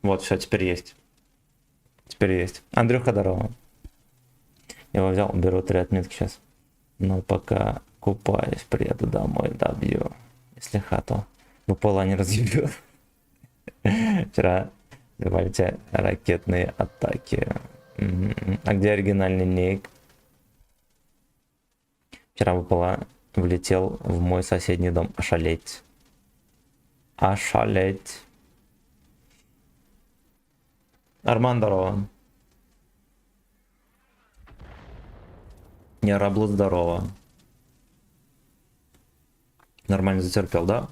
Вот, все, теперь есть. Теперь есть. Андрюха, здорово. Я его взял, беру 3 отметки сейчас. Но пока купаюсь, приеду домой, добью. Если хату попола не разъебет. Вчера давайте ракетные атаки. А где оригинальный ник? Вчера выпала, влетел в мой соседний дом. Ошалеть. Ошалеть. Арман, здорово. Не Раблу, здорово. Нормально затерпел, да?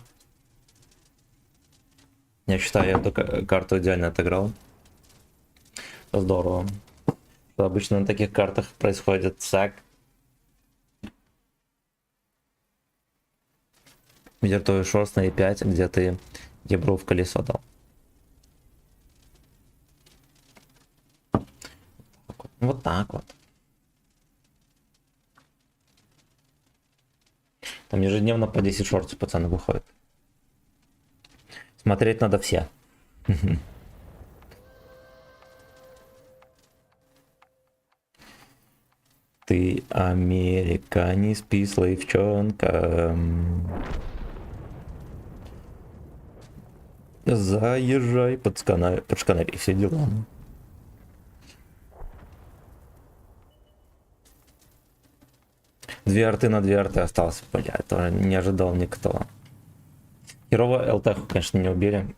Я считаю, я эту карту идеально отыграл. Здорово. Обычно на таких картах происходит сак. Вертовый шорс на e5, где ты ебру в колесо дал. Вот так вот. Там ежедневно по 10 шортов пацаны выходят. Смотреть надо все. Ты Америка, не спи, славчонка. Заезжай под шканарь и все дела. Две арты на 2 арты осталось. Бля, это не ожидал никто. Херово ЛТХ, конечно, не убили.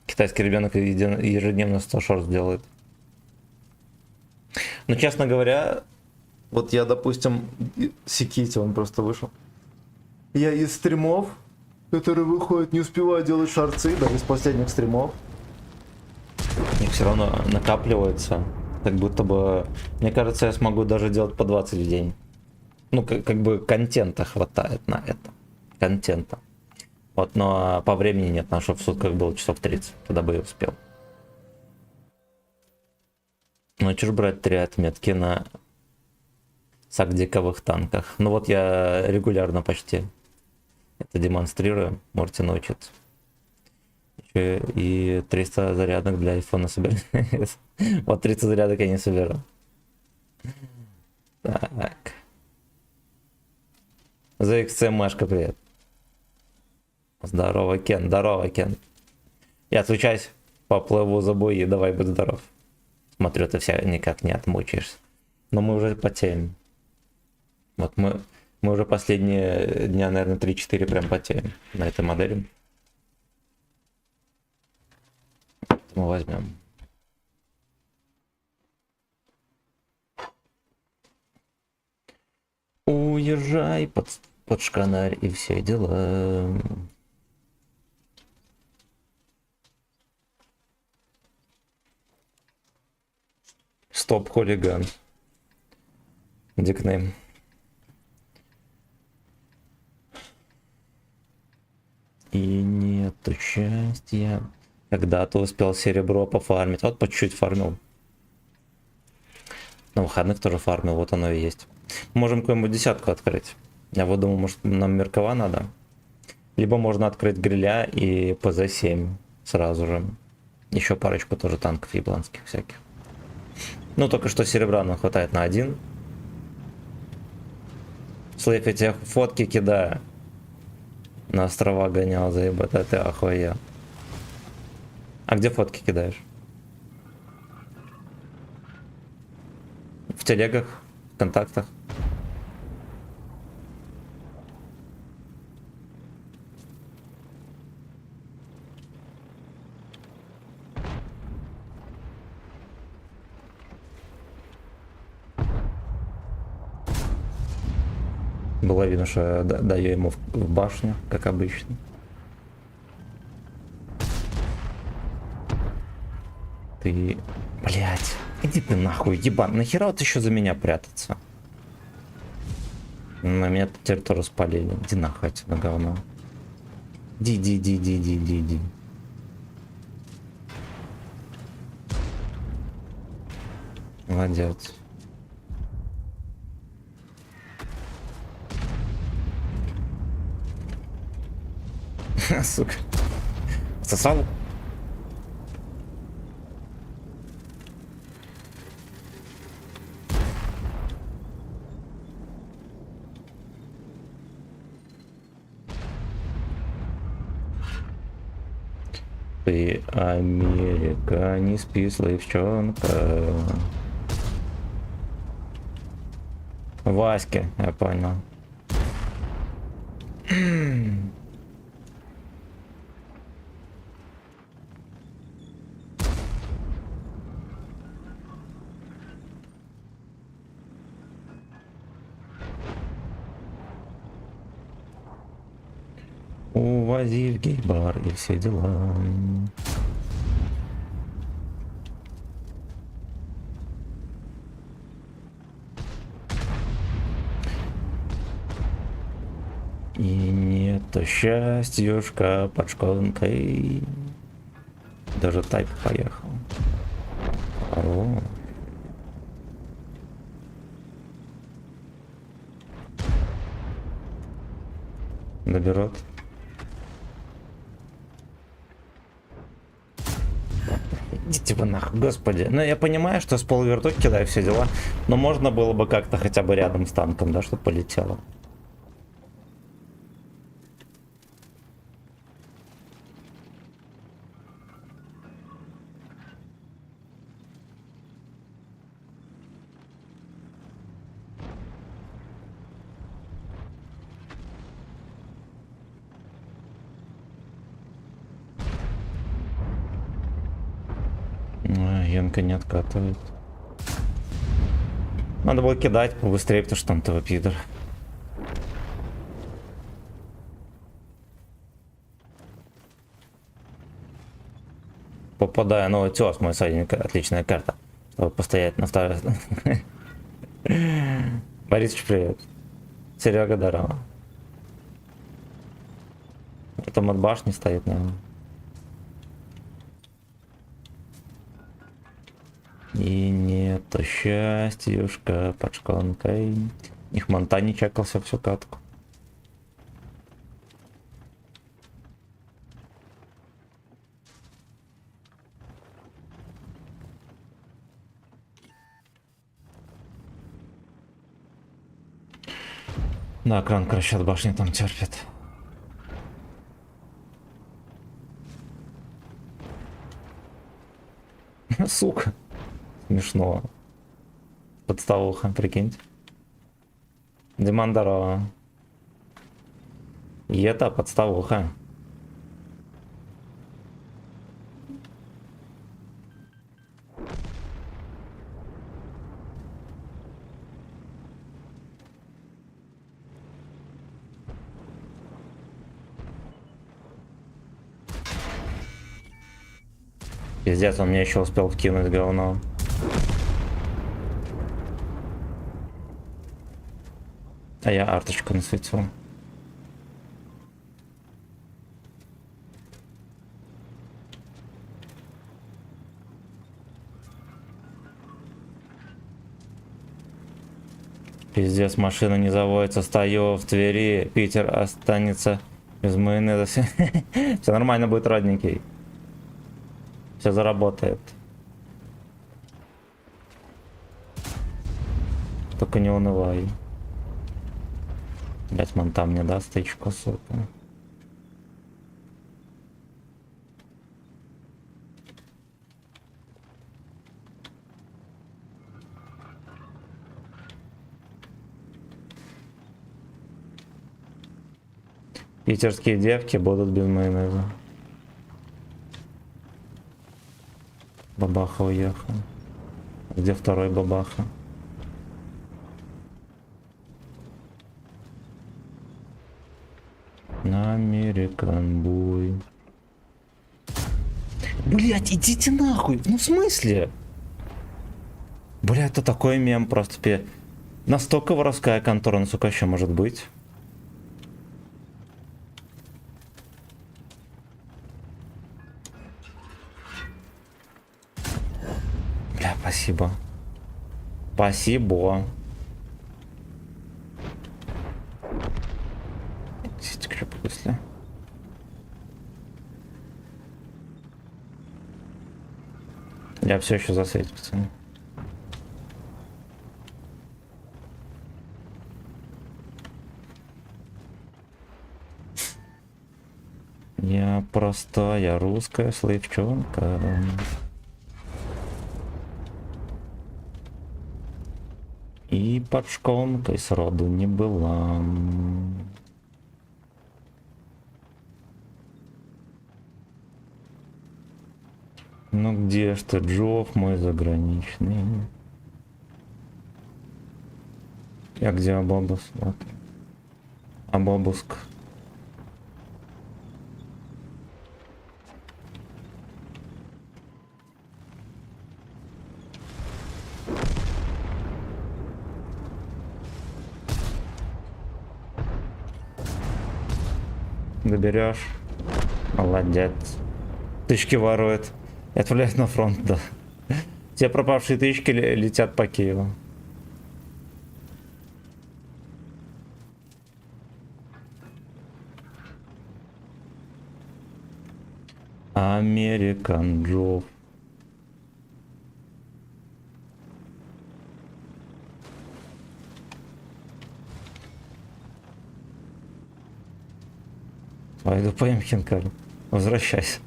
Китайский ребенок ежедневно 100 шорт делает. Но, честно говоря, вот я, допустим, Секити, он просто вышел. Я из стримов, которые выходят, не успеваю делать шорцы, даже из последних стримов. И все равно накапливается. Как будто бы, мне кажется, я смогу даже делать по 20 в день. Ну, как бы контента хватает на это. Контента. Вот, но по времени нет, на что в сутках было часов 30. Тогда бы я успел. Ну, что ж брать 3 отметки на сагдиковых танках? Ну вот я регулярно почти это демонстрирую. Можете научиться. И 300 зарядок для айфона собирать. Вот 30 зарядок я не соберу. Так. За XC Машка, привет. Здорово, Кен. Здорово, Кен. Я отвечаюсь, поплыву за бои, давай, будь здоров. Смотрю, ты вся никак не отмучаешься. Но мы уже потеем. Вот мы уже последние дня, наверное, 3-4 прям потеем на этой модели. Мы возьмем. Уезжай под шканарь и все дела. Стоп, хулиган. Дикнейм. И нету счастья. Когда-то успел серебро пофармить. Вот по чуть-чуть фармил. На выходных тоже фармил, вот оно и есть. Можем какую-нибудь десятку открыть. Я вот думаю, может нам Меркова надо. Либо можно открыть гриля и ПЗ-7 сразу же. Еще парочку тоже танков ебланских всяких. Ну, только что серебра нам хватает на 1. Слэйф, я тебе фотки кидаю. На острова гонял, заебать, а ты охуел. А где фотки кидаешь? В телегах, в контактах. Было видно, что я даю ему в башню, как обычно. Ты... Блять, иди ты нахуй, ебан. Нахера вот еще за меня прятаться? На меня теперь тоже спалили. Иди нахуй отсюда, говно. Иди. Молодец. Сука. отсосал. Ты Америка, не спи, славчонка. Ваське, я понял. Увози в гей-бар и все дела. И нету счастьюшка под шконкой. Даже тайп поехал. О. Наберет. Идите вы нахуй, господи. Ну я понимаю, что с полувертухи кидаю все дела, но можно было бы как-то хотя бы рядом с танком, да, чтобы полетело. Янка не откатывает. Надо было кидать побыстрее, потому что он того пидор. Попадаю, ну тёс, мой садник, отличная карта. Чтобы постоять на второй. Борисович, привет. Серега, здорово. Там от башни стоит, наверное. И нету счастьюшка под шконкой. Их Монта не чекался всю катку. Да, кран, короче, от башни там терпит. Сука. Смешно. Подставуха, прикиньте. Диман, здорово. И это подставуха. Пиздец, он мне еще успел вкинуть говно. А я арточку насветил. Пиздец, машина не заводится, стою в Твери, Питер останется без майонеза. Все нормально будет, родненький. Все заработает. Только не унывай. Блять, Монта мне даст тычку, сука. Питерские девки будут без майонеза. Бабаха уехал. Где второй бабаха? Американ бой. Блять, идите нахуй. Ну в смысле? Бля, это такой мем просто. Настолько воровская контора, ну сука, еще может быть. Бля, спасибо. Спасибо. Если. Я все еще засветил, пацаны. Я простая русская сливчонка. И под шконкой сроду не была. Ну где ж ты, Джов мой заграничный? А где Абабус? Вот. Абабуск. Доберешь. Молодец. Тычки ворует. И отправляет на фронт, да. Те пропавшие тычки летят по Киеву. Американ Джов. Пойду поем хинкали. Возвращайся.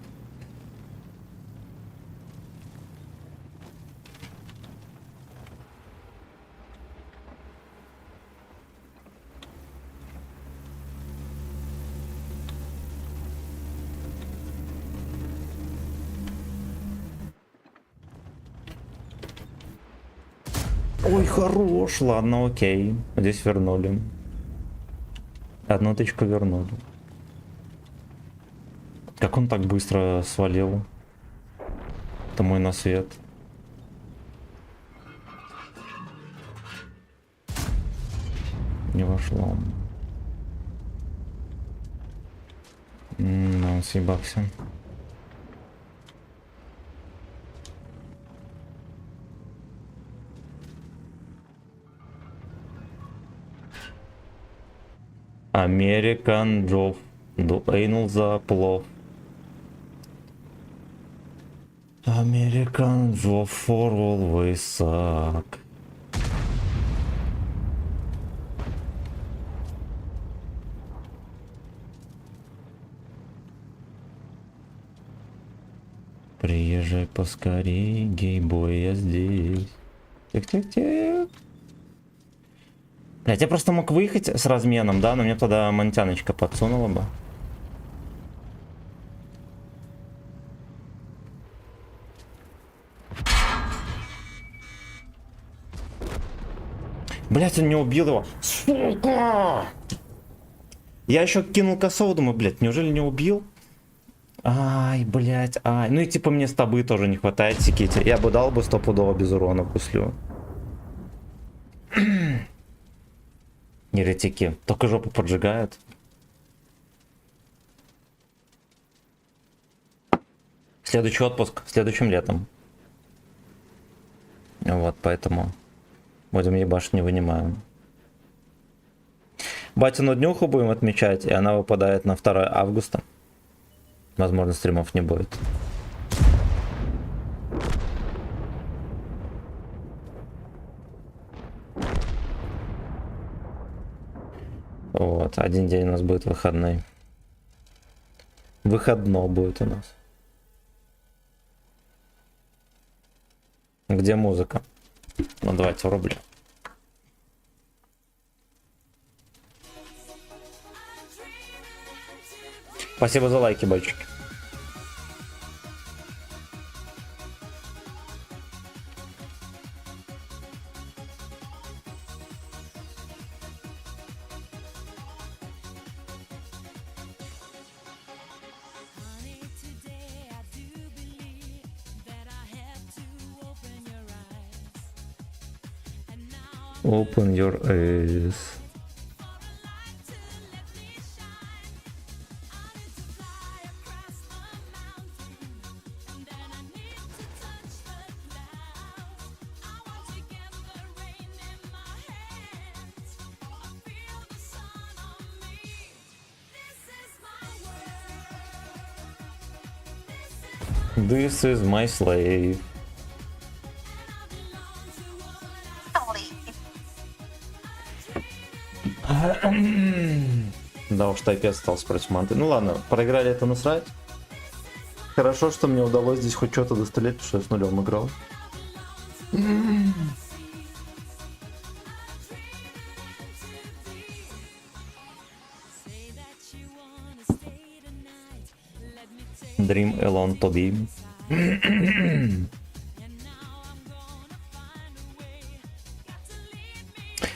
Ой, хорош, ладно, окей. Здесь вернули. Одну тычку вернули. Как он так быстро свалил? Это мой на свет. Не вошло. Он съебался. Американ Джов. Дуэйнул за плов. American Job for always suck. Приезжай поскорей, гейбой, я здесь. Тихо-тихо-тихо. Блять, я просто мог выехать с разменом, да, но мне тогда Монтяночка подсунула бы. Блять, он не убил его. Сука! Я еще кинул косого, думаю, блять, неужели не убил? Ай, блять, ай. Ну и типа мне с тобой тоже не хватает, Сикити. Я бы дал бы стопудово без урона пуслю. Еретики. Только жопу поджигают. Следующий отпуск следующим летом. Вот, поэтому будем ебашить, не вынимаем. Батину днюху будем отмечать, и она выпадает на 2 августа. Возможно, стримов не будет. Вот, один день у нас будет выходной. Выходно будет у нас. Где музыка? Ну давайте врублю. Спасибо за лайки, бальчики. Open your eyes. This is my slave. потому что опять остался против манты. Ну ладно, проиграли, это насрать. Хорошо, что мне удалось здесь хоть что-то дострелять, потому что я с нулем играл. Dream Alone to be.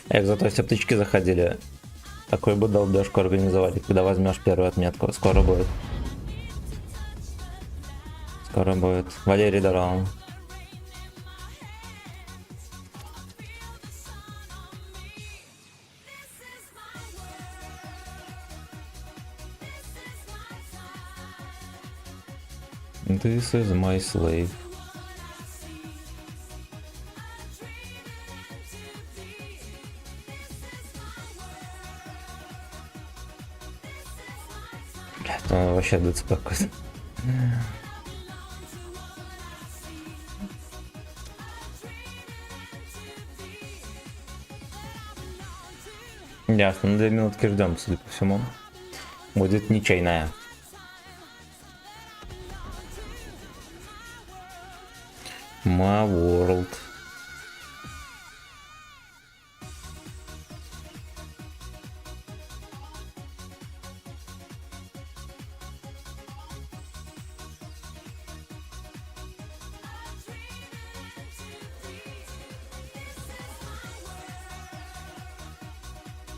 Эх, зато если птички заходили, такой бы долбежку организовали, когда возьмешь первую отметку. Скоро будет. Скоро будет. Валерий Дарал. This is my slave. Блядь, он вообще ДЦП какой-то. Ясно, 2 минутки ждем, судя по всему. Будет ничейная. My world.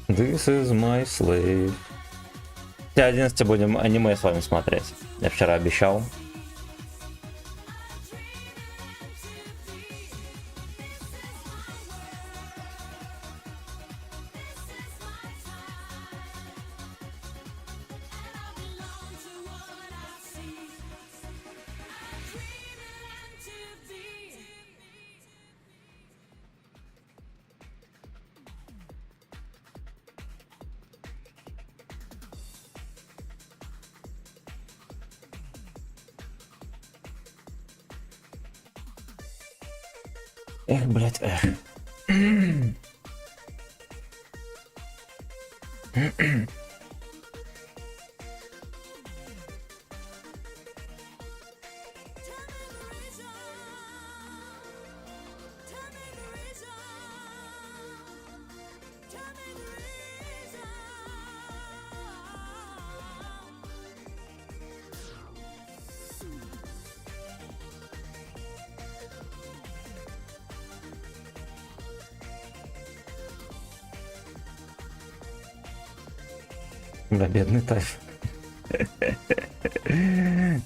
This is my slave. В 11 будем аниме с вами смотреть. Я вчера обещал. Эх, блядь, эх. Да, бедный Тайф.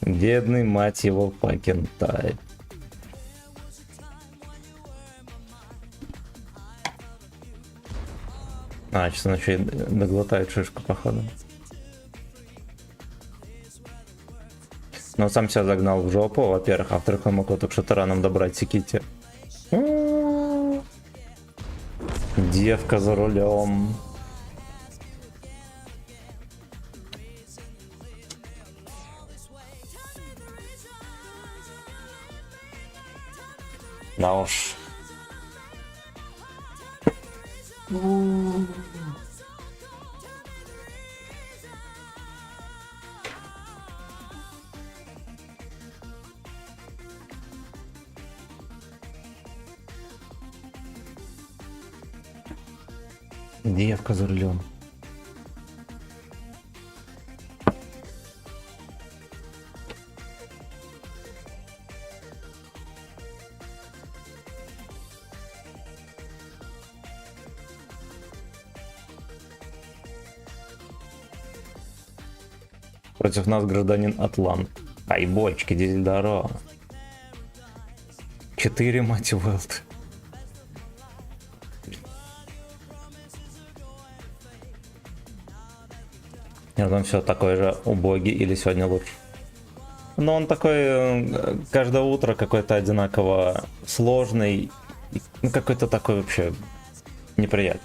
Бедный, мать его, факин Тайф. А, сейчас он еще и доглотает шишку, походу. Но сам себя загнал в жопу, во-первых, а во-вторых, он мог вот только что раном добрать Секити. Девка за рулем. Да уж. Девка за рулем. Против нас гражданин Атлант. Ай, бочки, дизельдоро. 4, мать Уэлт. Нет, он все такой же убогий или сегодня лучше. Но он такой каждое утро какой-то одинаково сложный. Ну, какой-то такой вообще неприятный.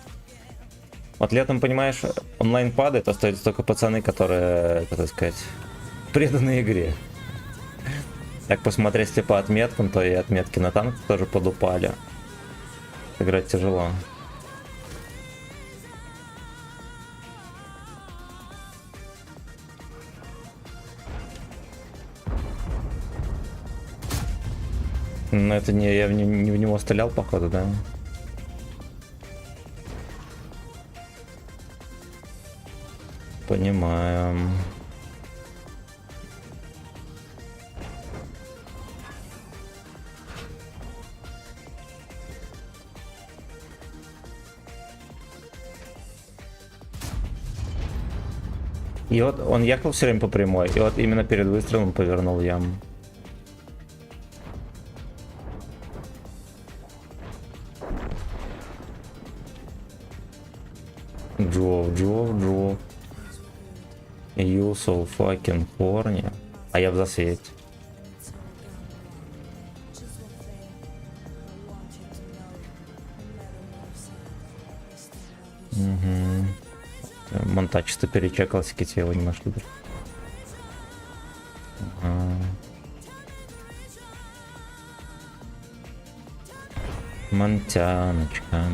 Вот летом, понимаешь, онлайн падает, остаются только пацаны, которые, как сказать, преданы игре. Так посмотреть, если по отметкам, то и отметки на танк тоже подупали. Играть тяжело. Ну это не я не в него стрелял, походу, да? Понимаю. И вот он ехал все время по прямой, и вот именно перед выстрелом повернул в яму. Джов. You so fucking horny. А я в засвете. Угу. Монтаж чисто перечекал, ските его не нашли. Ага. Монтяночка.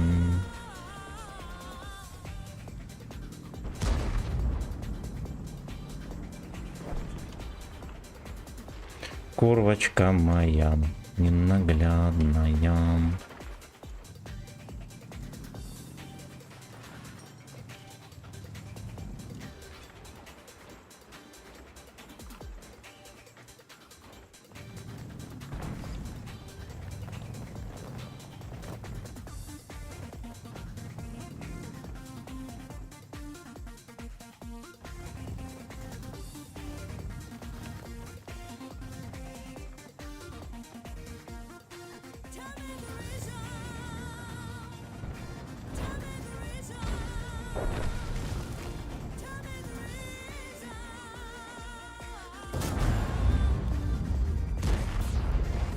Курвочка моя, ненаглядная.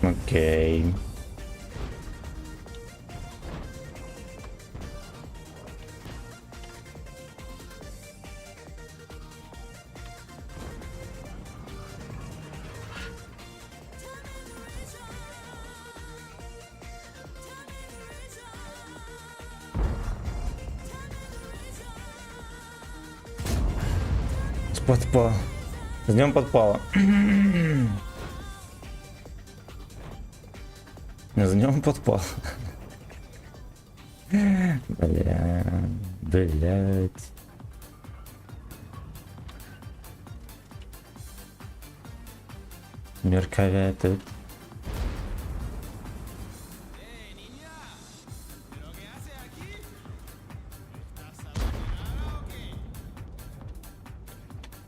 Окей. Подпал. С днем подпала. С днем подпал. Блять. Мерковя тут.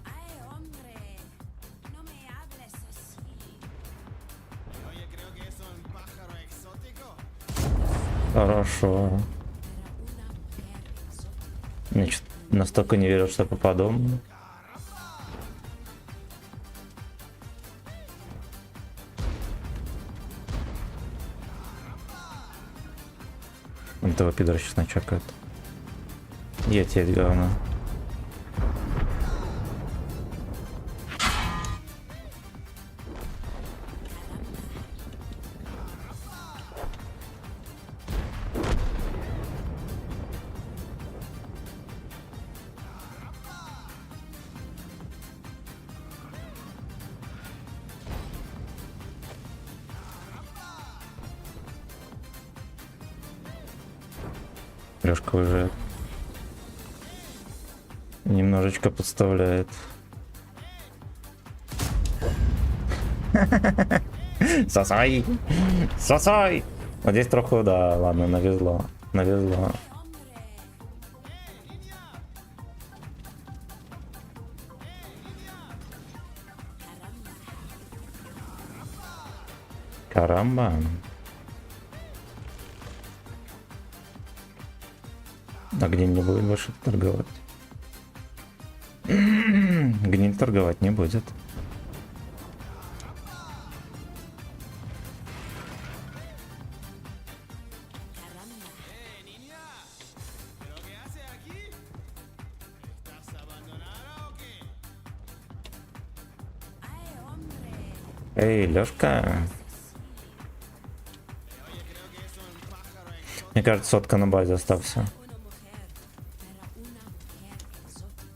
Ay, hombre, no me hables así. Oye, creo que es un pájaro exótico. Хорошо. Era una mujer exótica. Значит, настолько не верил, что попаду. Этого пидора сейчас начакают. Я тебе говно. Лёшка уже немножечко подставляет. Сосай! Сосай! Вот здесь троху, да, ладно, навезло. Навезло. Карамба. А где не будет больше торговать? Гниль торговать не будет. ¿Pero qué haces aquí? ¿Estás abandonada o qué? Ay, hombre, Эй, Лёшка. Oye, creo que es un pájaro exótico. Мне кажется, сотка на базе остался. una mujer, era una mujer exótica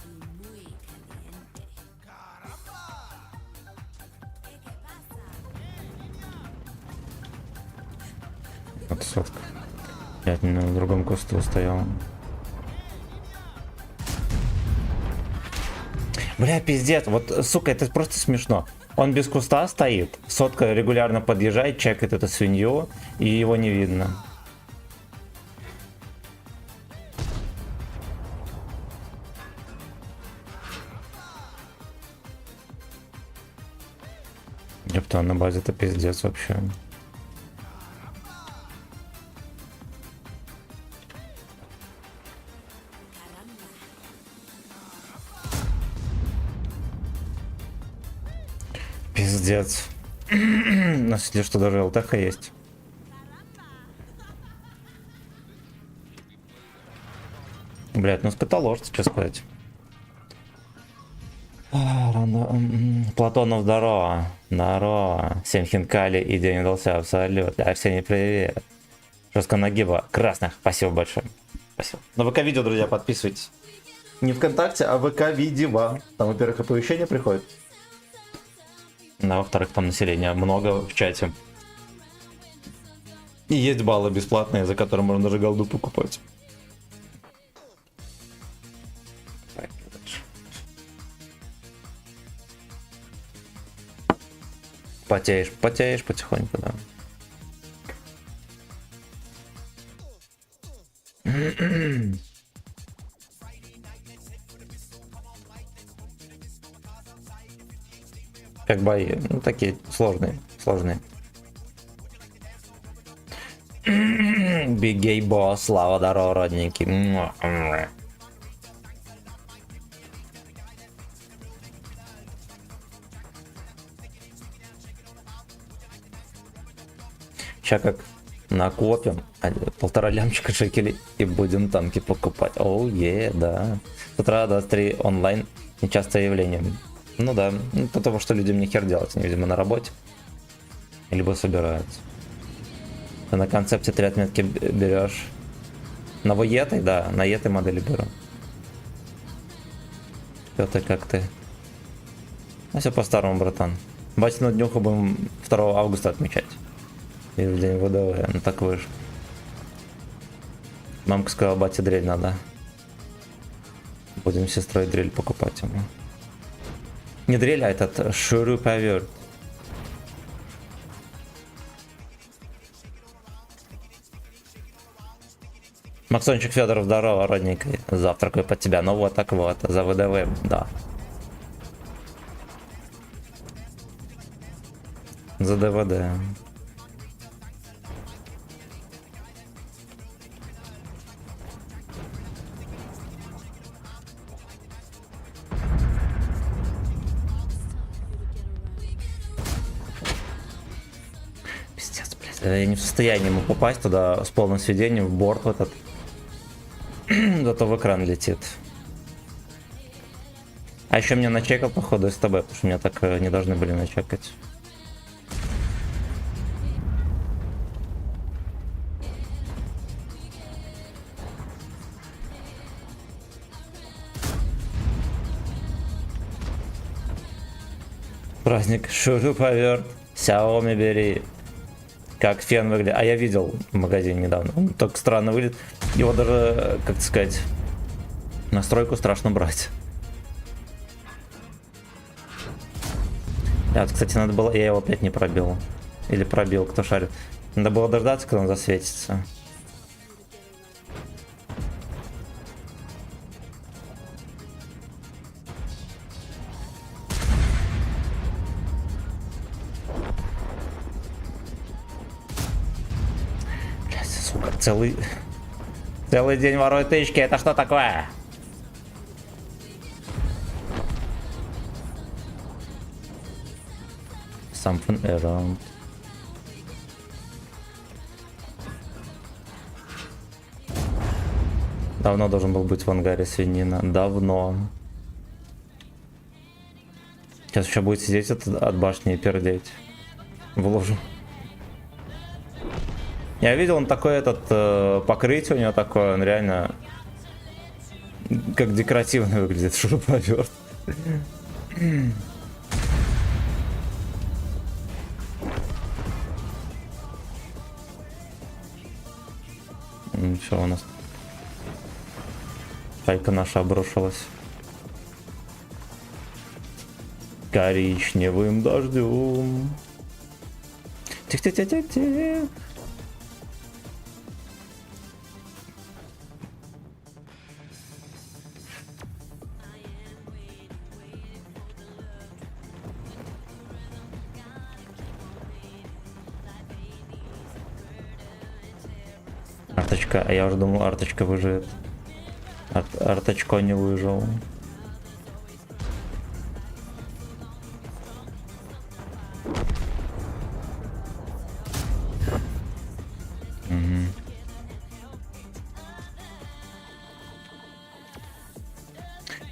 y muy caliente. ¿Qué pasa? Вот сотка. Я на другом кусту стоял. Бля, пиздец, вот, сука, это просто смешно. Он без куста стоит, сотка регулярно подъезжает, чекает эту свинью, и его не видно. Ёпта, на базе это пиздец вообще. Пиздец. У нас если что, даже ЛТХ есть. Блять, ну скотоложцы, что сказать. Платонов, здорово. Здорово. Всем хинкали и день удался абсолютно. Арсений, привет. Жестко нагиба. Красных. Спасибо большое. Спасибо. На ВК-видео, друзья, подписывайтесь. Не ВКонтакте, а ВК-видео. Там, во-первых, оповещения приходят. Да, во-вторых, там населения много в чате. И есть баллы бесплатные, за которые можно даже голду покупать. Потеешь, потеешь потихоньку, да. Как бои, ну такие сложные. Big Gay Boss, слава, здорово, родненький. Сейчас как накопим 1,5 лямчика шекелей и будем танки покупать. Оу, да. С утра 23 онлайн нечастое явление. Ну да, ну, потому что людям не хер делать, они, видимо, на работе. Либо собираются. Ты на концепте 3 отметки берешь. На воетой, да, на этой модели беру. Что ты, как ты? Ну все по-старому, братан. Батину днюху будем 2 августа отмечать. И в день ВДВ, ну так вышло. Мамка сказала, бате дрель надо. Будем с сестрой дрель покупать ему. Не дрель, а этот шуруповерт. Максончик Федоров, здорово, родненький. Завтракаю под тебя. Ну вот так вот, за ВДВ, да. За ДВД. Пиздец, блядь. Я не в состоянии ему попасть туда с полным сведением в борт в этот. Зато в экран летит. А еще меня начекал, походу, СТБ, потому что меня так не должны были начекать. Праздник шуруповерт, Xiaomi бери. Как фен выглядит. А я видел в магазине недавно. Он только странно выглядит. Его даже, как сказать, настройку страшно брать. Вот, кстати, надо было... Я его опять не пробил. Или пробил, кто шарит. Надо было дождаться, когда он засветится. Блядь, сука, целый день ворует тычки. Это что такое? Something around. Давно должен был быть в ангаре свинина. Давно. Сейчас еще будет сидеть от башни и пердеть. В ложу. Я видел, он такой покрытие у него такое, он реально как декоративный выглядит, шуруповерт. Все, у нас пайка наша обрушилась. Коричневым дождем. Тих-тих-тих-тих-тих. Арточка, а я уже думал, арточка выживет. Арточко не выжил.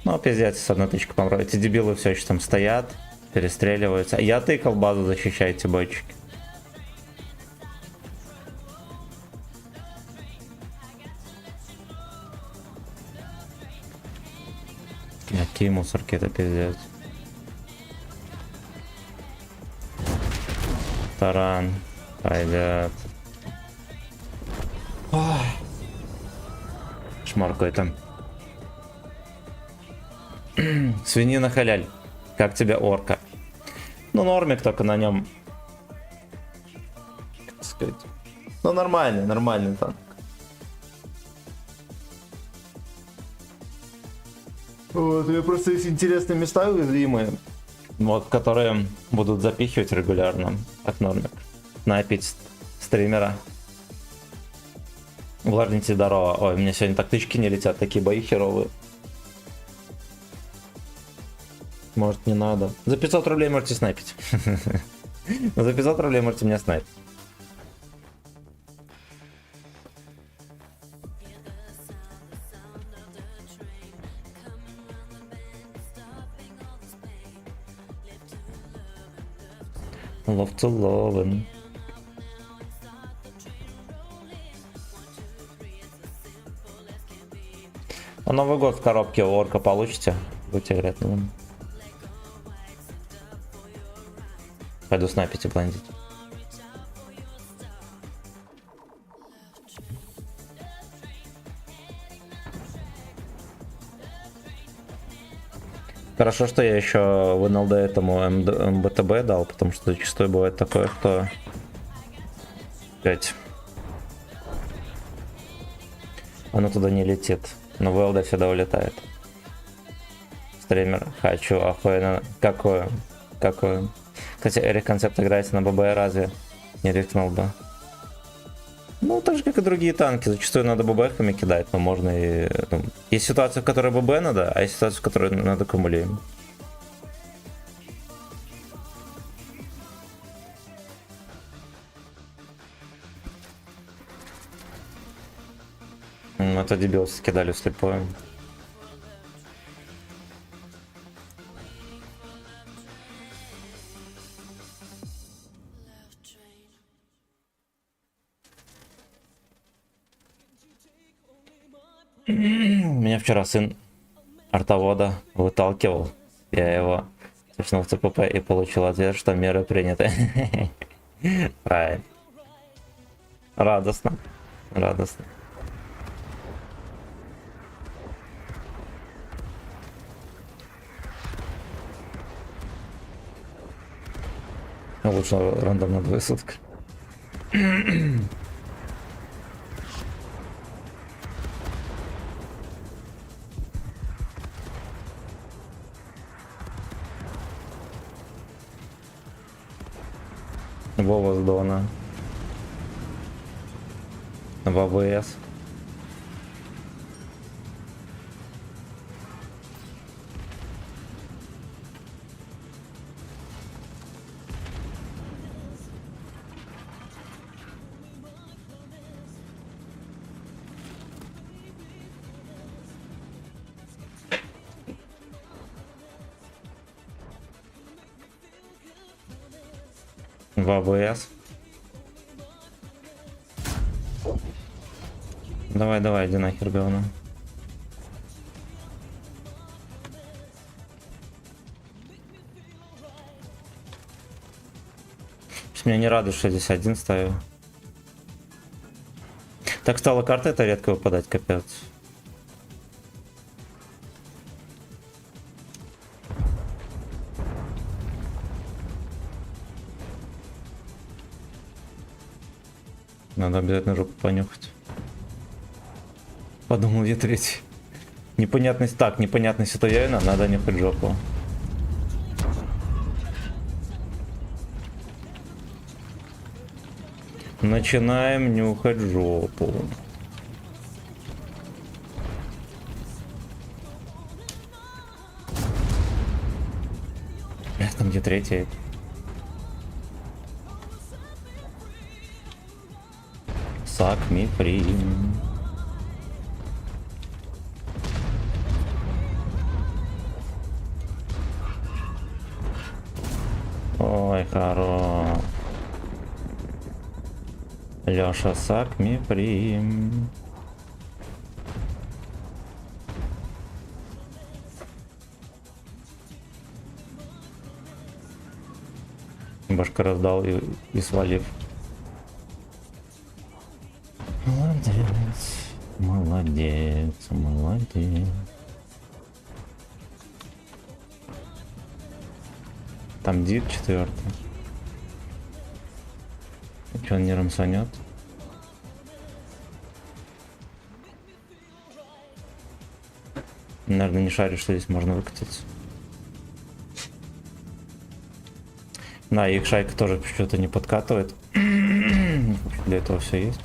Ну, пиздец, с одной тычкой помру. Эти дебилы все еще там стоят, перестреливаются. Я тыкал базу, защищайте бочки. Какие мусорки, это пиздец. Таран. Пойдет. Шмар какой-то. Свинина халяль. Как тебе орка? Ну, нормик, только на нем. Как сказать? Ну, нормальный танк. Вот, и просто есть интересные места уязвимые. Вот, которые будут запихивать регулярно. Как нормик. Снайпить стримера. Влажните здорово. Ой, у меня сегодня так тычки не летят, такие бои херовые. Может, не надо. За 500 рублей можете снайпить. За 500 рублей можете меня снайпить. Love to love. А Новый год в коробке у орка получите? Будьте играть на нем. Пойду снайпить и бландить. Хорошо, что я еще в НЛД этому МБТБ дал, потому что зачастую бывает такое, что опять оно туда не летит, но в ЛД всегда улетает. Стример, хочу, охуенно. Какое? Кстати, Эрик концепт играется на ББ, разве не рискнул бы? Ну, так же, как и другие танки. Зачастую надо ББхами кидать, но можно и... Ну, есть ситуация, в которой ББ надо, а есть ситуация, в которой надо кумулием. Это дебил скидали вслепую. Меня вчера сын артовода выталкивал. Я его слышал в ЦПП и получил ответ, что меры приняты. Правильно. Радостно. Лучше рандомно 2 сутки. Вова с Дона. В АВС. В АВС. Давай, иди нахер, говно. Меня не радует, что здесь один ставил. Так стала карта это редко выпадать, капец. Надо обязательно жопу понюхать. Подумал я третий. Непонятность так, непонятность это явно, надо нюхать жопу. Начинаем нюхать жопу. Там где третий? Suck me free. Ой, хорош. Лёша, suck me free. Башка раздал и свалив. Молодец, молодец, молодец. Там дид 4. Че он не рамсанет? Наверное, не шарю, что здесь можно выкатиться. Да, их шайка тоже что-то не подкатывает. Для этого все есть.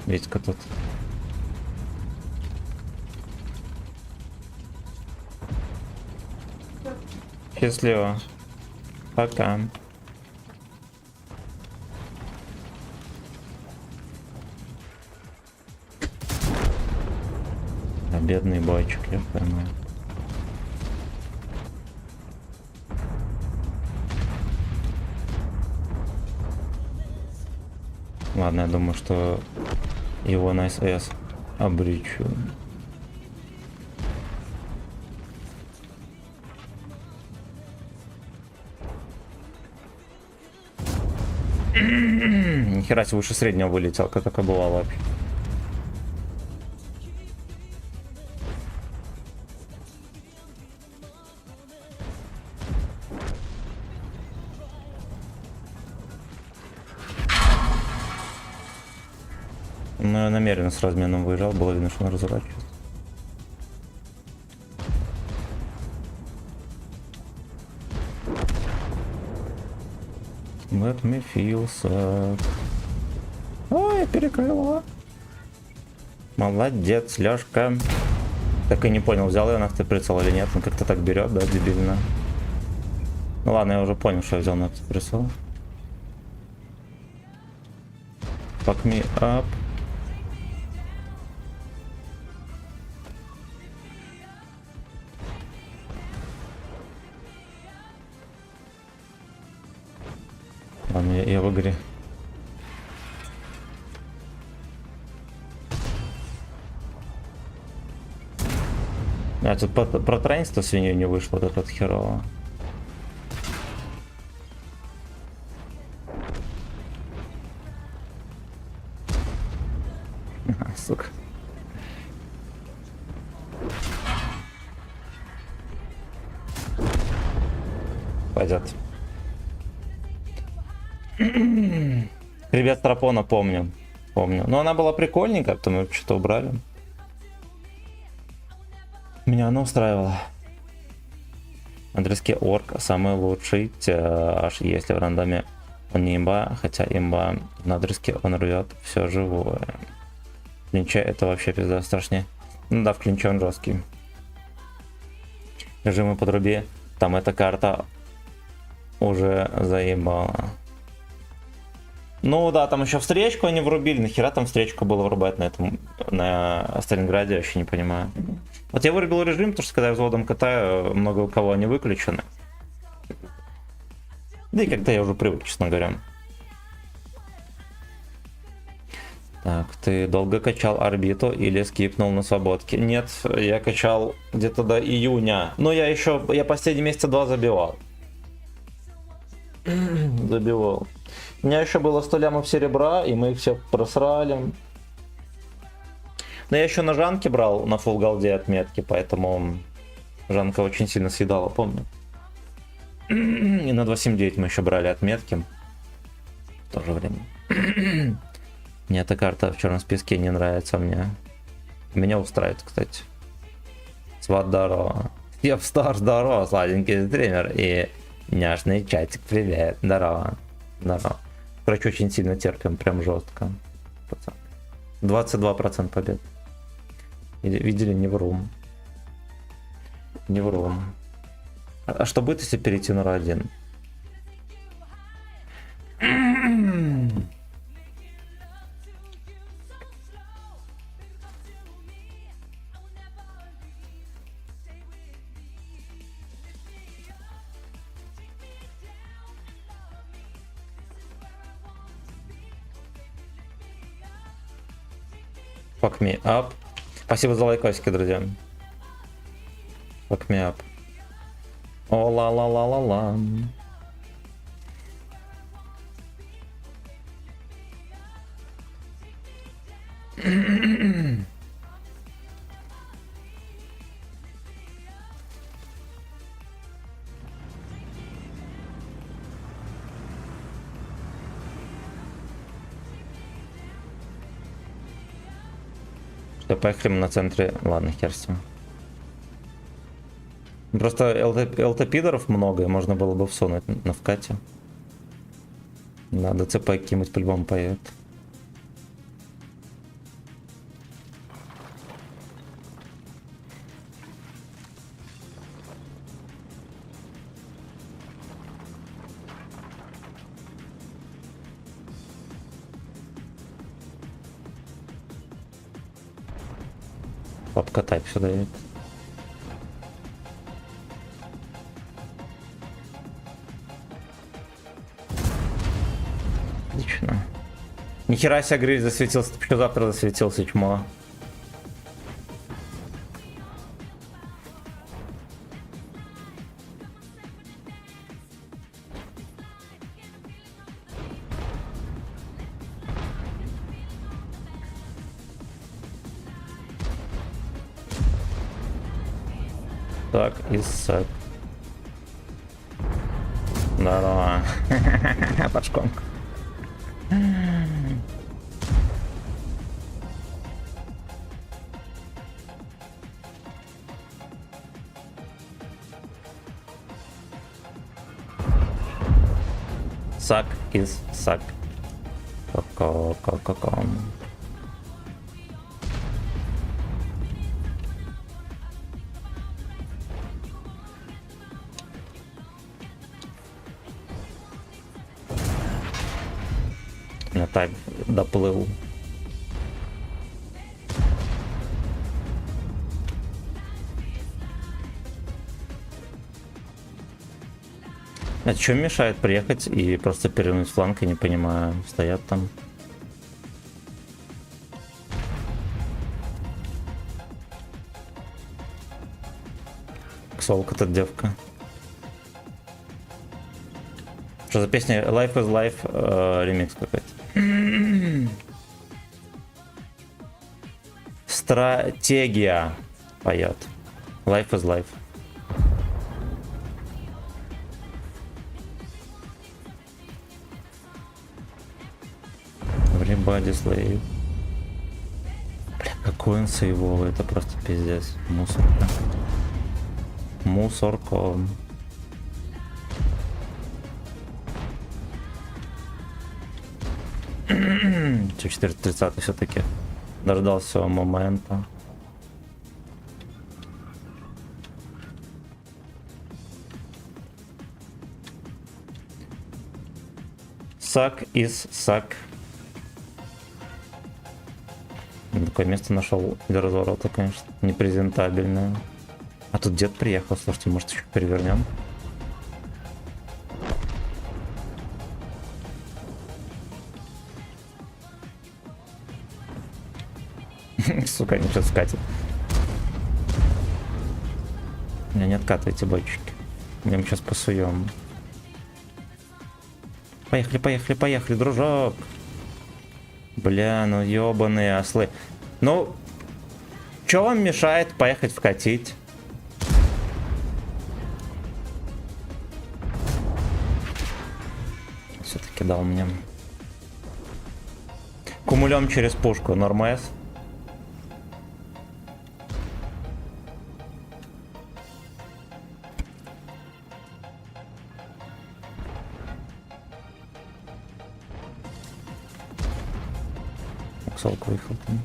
Витька тут. Счастливо. Пока. Да, бедный бойчик, я понимаю. Ладно, я думаю, что его на СС обречу. Нихера себе выше среднего вылетел, как это бывало вообще. Ну, я намеренно с разменом выезжал, было видно, что он разворачивается. Let me feel sad. Ой, перекрыло. Молодец, Лёшка. Так и не понял, взял я на автоприцел или нет. Он как-то так берет, да, дебильно. Ну ладно, я уже понял, что я взял на автоприцел. Fuck me up. Ладно, я в игре. А тут про тренинг-то свинью не вышло, вот этот херово. Сука. Пойдет. Ребят, Трапона помню. Помню. Но она была прикольненькая, потом мы что-то убрали. Меня она устраивала. Андрейский орк самый лучший тяж. Если в рандоме он не имба, хотя имба на Андрейске он рвет все живое. В клинче это вообще пизда страшнее. Ну да, в клинче он жесткий. Режимы подруби. Там эта карта уже заебала. Ну да, там еще встречку они врубили. Нахера там встречку было врубать на этом, на Сталинграде, я вообще не понимаю. Вот я вырубил режим, потому что когда я взводом катаю, много у кого они выключены. Да и когда я уже привык, честно говоря. Так, ты долго качал орбиту или скипнул на свободке? Нет, я качал где-то до июня. Но я последние месяца 2 забивал. Забивал. У меня еще было 100 лямов серебра, и мы их все просрали. Но я еще на Жанке брал на фулл голде отметки, поэтому Жанка очень сильно съедала, помню. И на 2.7.9 мы еще брали отметки. В то же время. Мне эта карта в черном списке не нравится мне. Меня устраивает, кстати. Сват, здорово. Стар, здорово, сладенький стример. И няшный чатик, привет. Здорово. Здорово. Короче, очень сильно терпим, прям жестко. 22% побед. Видели, не вру. Не вру. А что будет, если перейти на Ра-1? Fuck me up. Спасибо за лайкосики, друзья. Fuck me up. О ла ла ла ла ла. Что, поехали мы на центре. Ладно, хер с ним. Просто ЛТ-пидоров много, и можно было бы всунуть на вкате. Надо ЦП кинуть, по-любому поедет. Папка тайп сюда едет. Отлично. Нихера себе гриль засветился, ты почему завтра засветился, чмо? Так, и сак. Здорово. Пашком. Suck is suck. Ко-ко-ко-ко-ко. Я так доплыл. А что мешает приехать и просто перевернуть фланг, я не понимаю, стоят там. Ксолка-то девка. Что за песня? Life is Life, ремикс какой-то. Стратегия поет. Life is Life. Everybody slave. Бля, какой он сейвовый, это просто пиздец. Мусорка. Мусорка. Че, 430 все-таки дождался момента. Suck is suck. Такое место нашел для разворота, конечно, непрезентабельное. А тут дед приехал, слушайте, может еще перевернем? Сука, они сейчас скатят. Не откатывайте, бойчики. Мы им сейчас посуем. Поехали, поехали, поехали, дружок. Бля, ну ёбаные ослы. Ну, чё вам мешает поехать вкатить? Все-таки дал мне. Кумулем через пушку, нормес. Оксолк выехал там.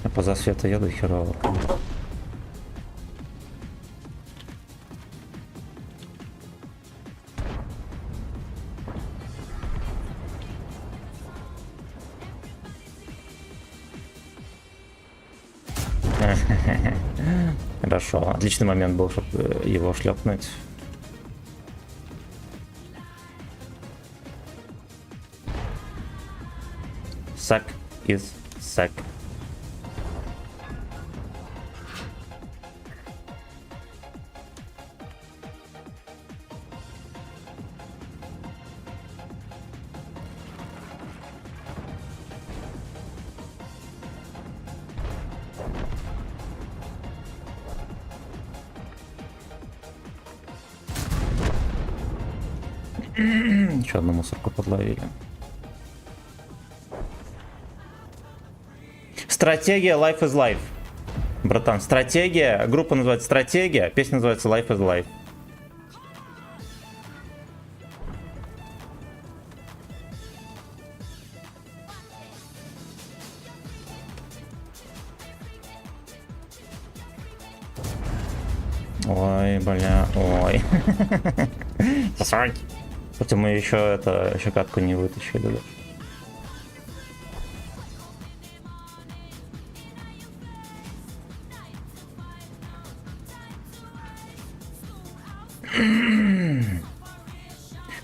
Я по засвету еду херово. Хорошо, отличный момент был, чтобы его шлепнуть. Suck is suck. Еще одну мусорку подловили. Стратегия Life is Life. Братан, стратегия. Группа называется Стратегия, песня называется Life is Life. Ой, бля, ой. Сосать. Хотя мы еще еще катку не вытащили, да?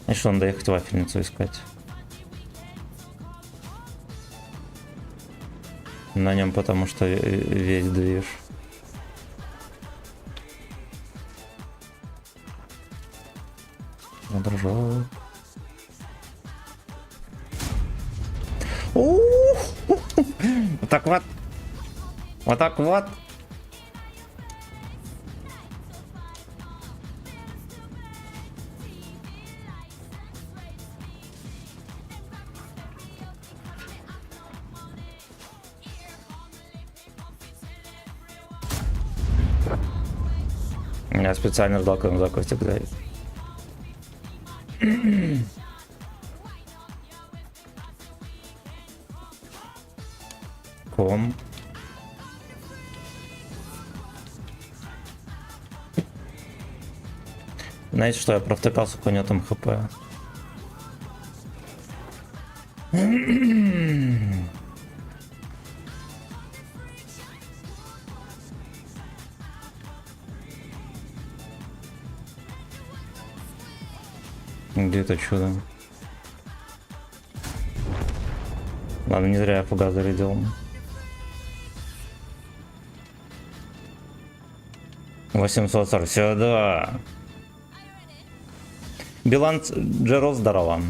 Значит, надо ехать вафельницу искать. На нем потому что весь движ. Дружок. Вот так вот. Вот так вот. Я специально ждал, когда он за Костик заедет. Ком. Знаете, что я провтыкался по нетам хп? Где это чудо? Ладно, не зря я фугас зарядил. $840. Сюда. Билан Джеро, здорово.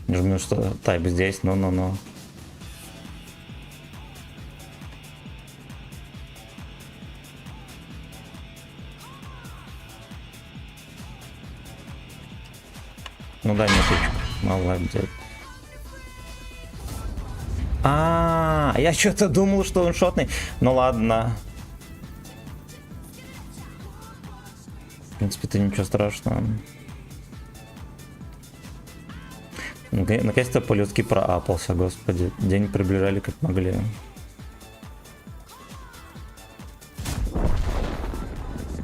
Жму, что тайп здесь, но. Ну дай мне тычку. Молодец. Я что-то думал, что он шотный. Ну ладно. В принципе, это ничего страшного. Наконец-то по-людски проапался, господи. День приближали как могли.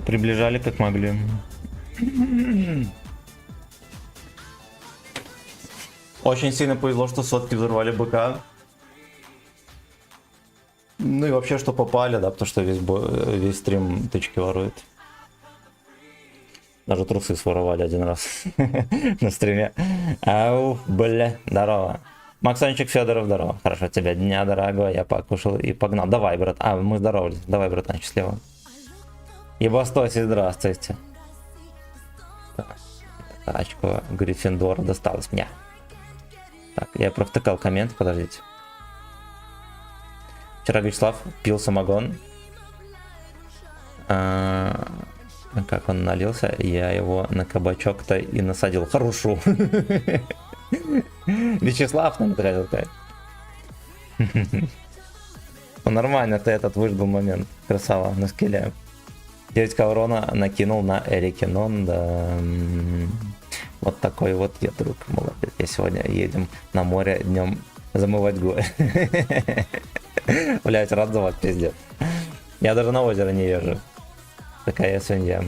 Приближали как могли. Очень сильно повезло, что сотки взорвали БК. Ну и вообще, что попали, да, потому что весь стрим тычки ворует. Даже трусы своровали один раз на стриме. Ау, бля, здорово. Максончик Федоров, здорово. Хорошо тебя дня, дорогой. Я покушал и погнал. Давай, брат. А, мы здоровались. Давай, братан, счастливо. Ебастоси, здравствуйте. Так, очко Гриффиндора досталось мне. Так, я провтыкал коммент, подождите. Вчера Вячеслав пил самогон. Как он налился, я его на кабачок-то и насадил. Хорошо. Вячеслав нам хотел сказать. Ну нормально, ты этот выждал момент. Красава, на скеле. 9к урона накинул на Эрикинон, да. Вот такой вот я, друг, молодец. Я сегодня едем на море днем замывать горы. Блять, рад за вас, пиздец. Я даже на озеро не езжу. Такая свинья.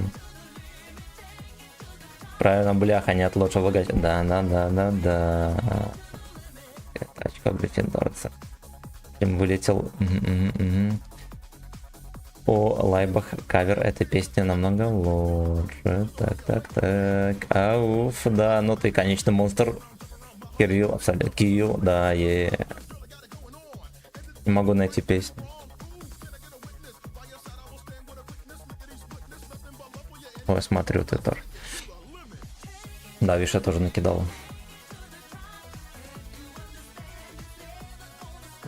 Правильно, бляха, не от лучшего лагать. Да. Очко Гриффиндорца. Им вылетел. О лайбах кавер этой песни намного лучше. Так. Ауф, да, ну ты, конечно, монстр. Кирилл, абсолютно. Кирилл, да, Не могу найти песню. Ой, смотрю, ты тоже. Да, Виша тоже накидал.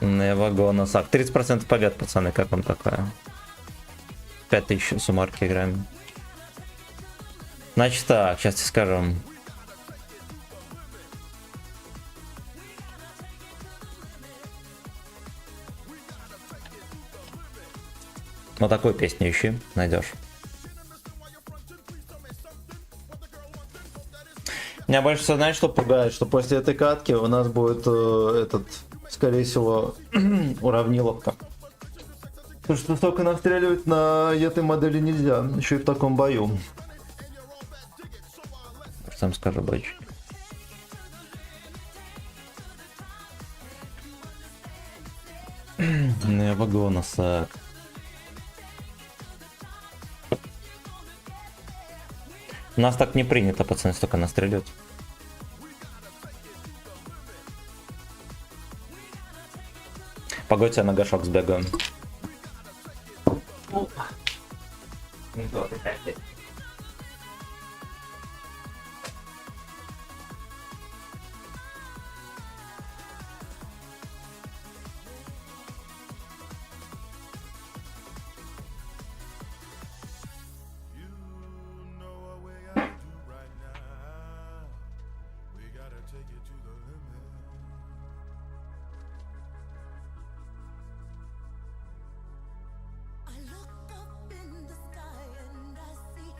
Never gonna suck. 30% побед, пацаны, как вам такое? 5000 суммарки играем. Значит так, сейчас тебе скажу. Вот такую песню ищи, найдешь. Меня больше всего, знаешь, что пугает? Что после этой катки у нас будет скорее всего, уравниловка. Потому что столько настреливать на этой модели нельзя, еще и в таком бою. Сам скажу, бач. Не вагона сак. У нас так не принято, пацаны, столько настрелять. Погодь, я на гашок сбегаю. I look up in the sky and I see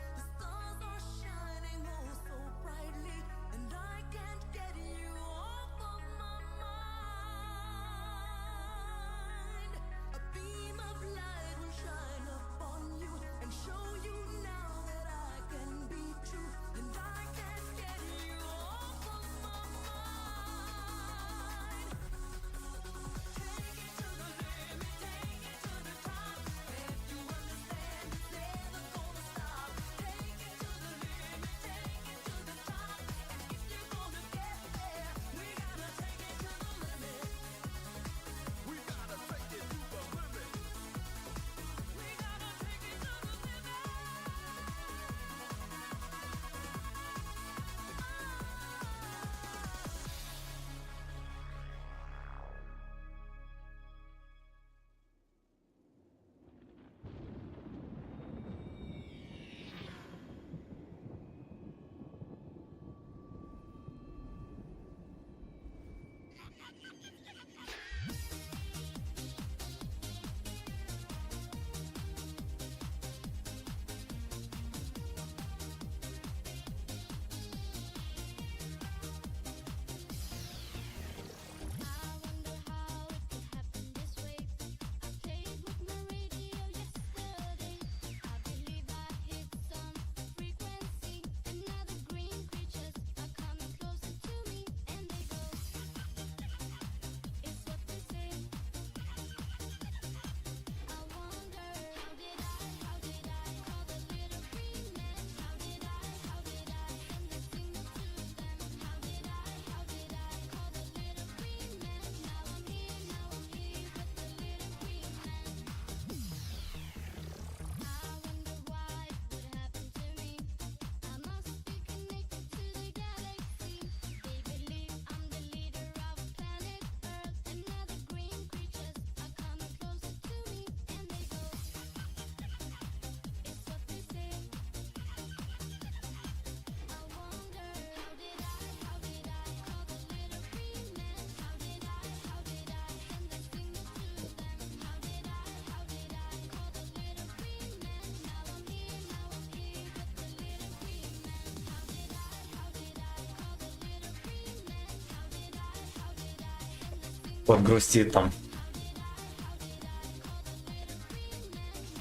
Подгрустит там.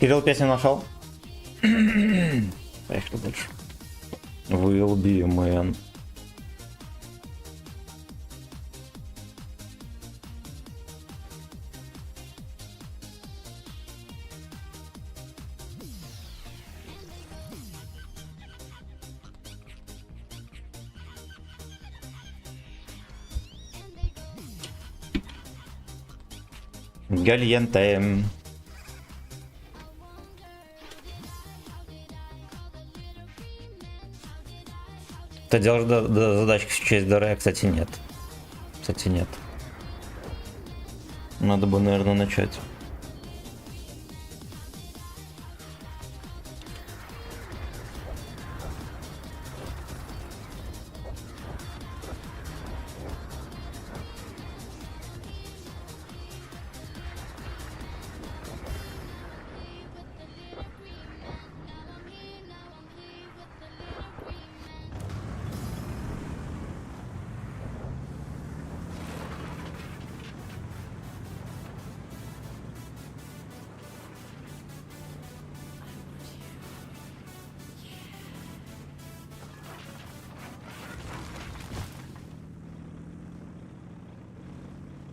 Кирилл песню нашел? Поехали дальше. Will be a man. Гальенте. Ты делаешь задачки в честь ДР? Кстати, нет. Кстати, нет. Надо бы, наверное, начать.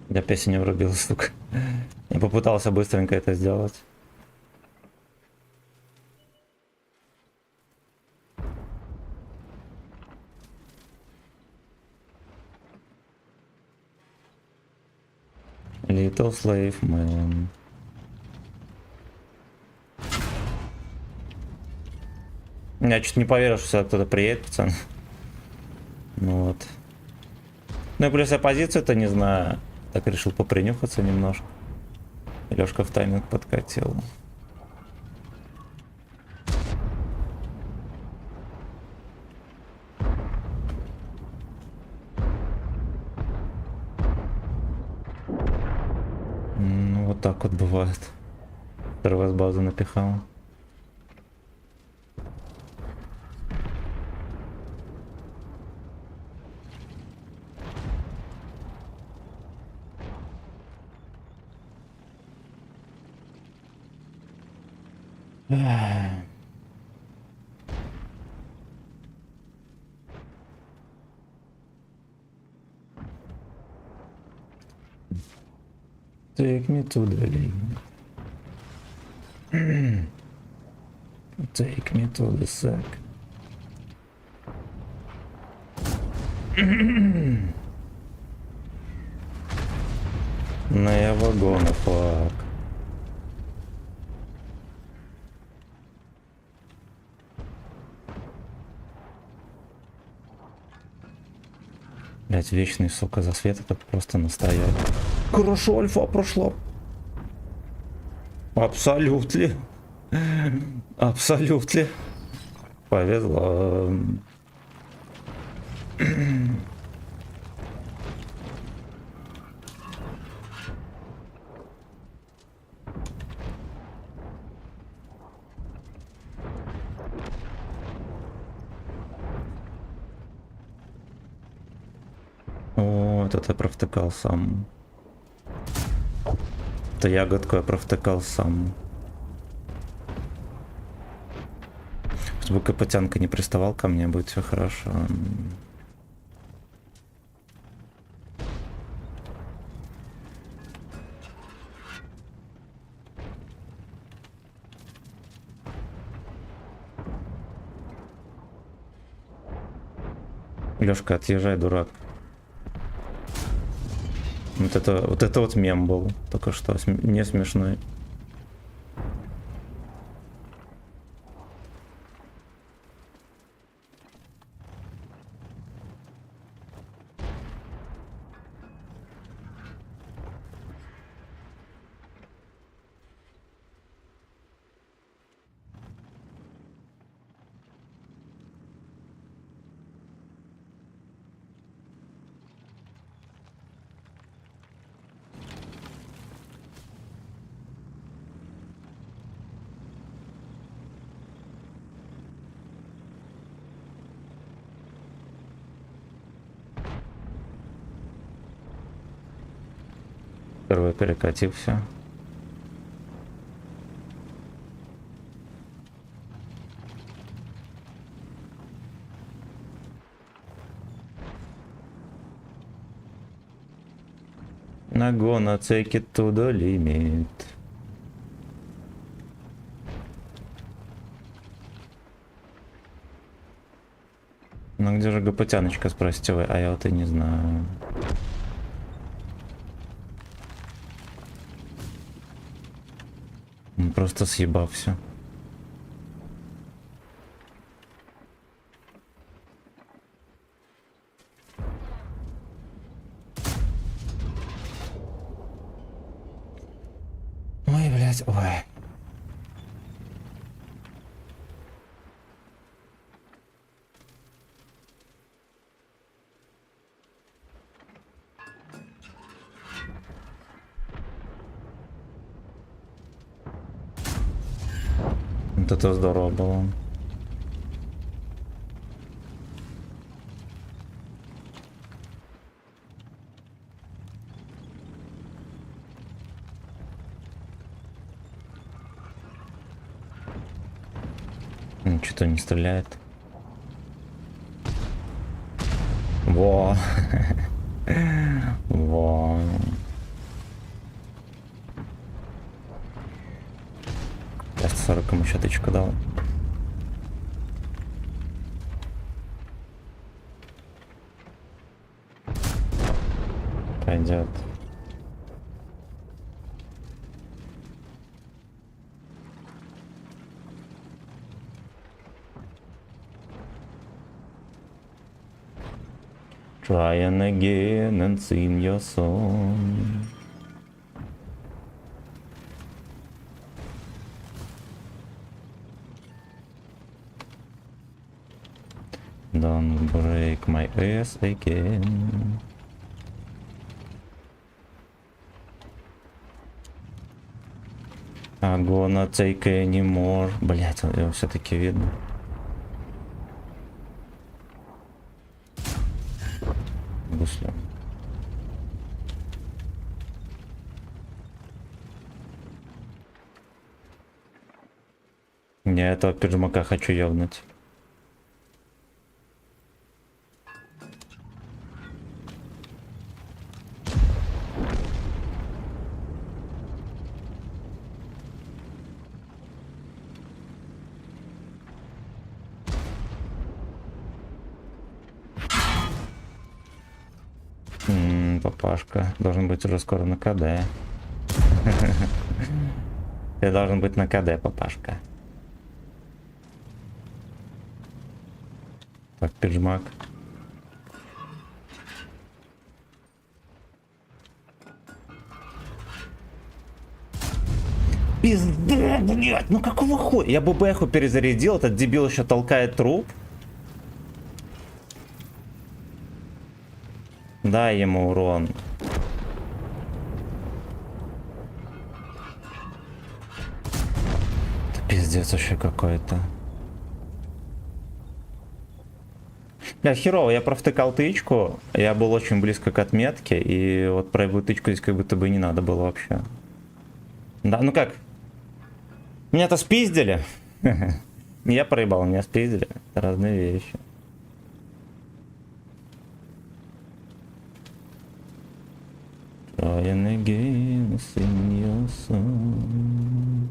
Я песню не врубил, сука. Я попытался быстренько это сделать. Little Slave Man. Я чуть не поверил, что сюда кто-то приедет, пацан. Ну вот. Ну и плюс я позицию-то не знаю. Так решил попринюхаться немножко. Лёшка в тайминг подкатил. Ну вот так вот бывает. Второй раз базу напихал. Take me to the lane. Take me to the sack. На я вагона флаг. Блять, вечный, сука, засвет, это просто настоял. Хорошо, альфа прошла. Абсолютно. Абсолютно. Повезло. О, это я провтыкал сам. Это ягодку я провтыкал сам. Чтобы Капотянка не приставал ко мне, будет все хорошо. Лёшка, отъезжай, дурак. Вот это вот мем был. Только что не смешной. Впервые перекатился. I'm gonna take it to the limit. Ну где же ГПТяночка, спросите вы, а я вот и не знаю. Он просто съебался. Ой, блядь, ой. Вот это здорово было. Что-то не стреляет. Во. Во. Я 40 ему еще тычку дал. Пойдет. Trying again and sing your song. Don't break my ass again. I'm gonna take any more. Блять, его все-таки видно. Гуслю. Я этого пиджака хочу ёбнуть. Папашка должен быть уже скоро на КД. Ты должен быть на КД, папашка. Так, пиджак. Пизда, блядь, ну какого хуя? Я ББХу перезарядил, этот дебил еще толкает труп. Дай ему урон. Это пиздец вообще какой-то. Бля, херово, я провтыкал тычку, я был очень близко к отметке, и вот проебую тычку здесь как будто бы не надо было вообще. Да, ну как? Меня-то спиздили. Не я проебал, меня спиздили. Это разные вещи. Trying again, sing your song.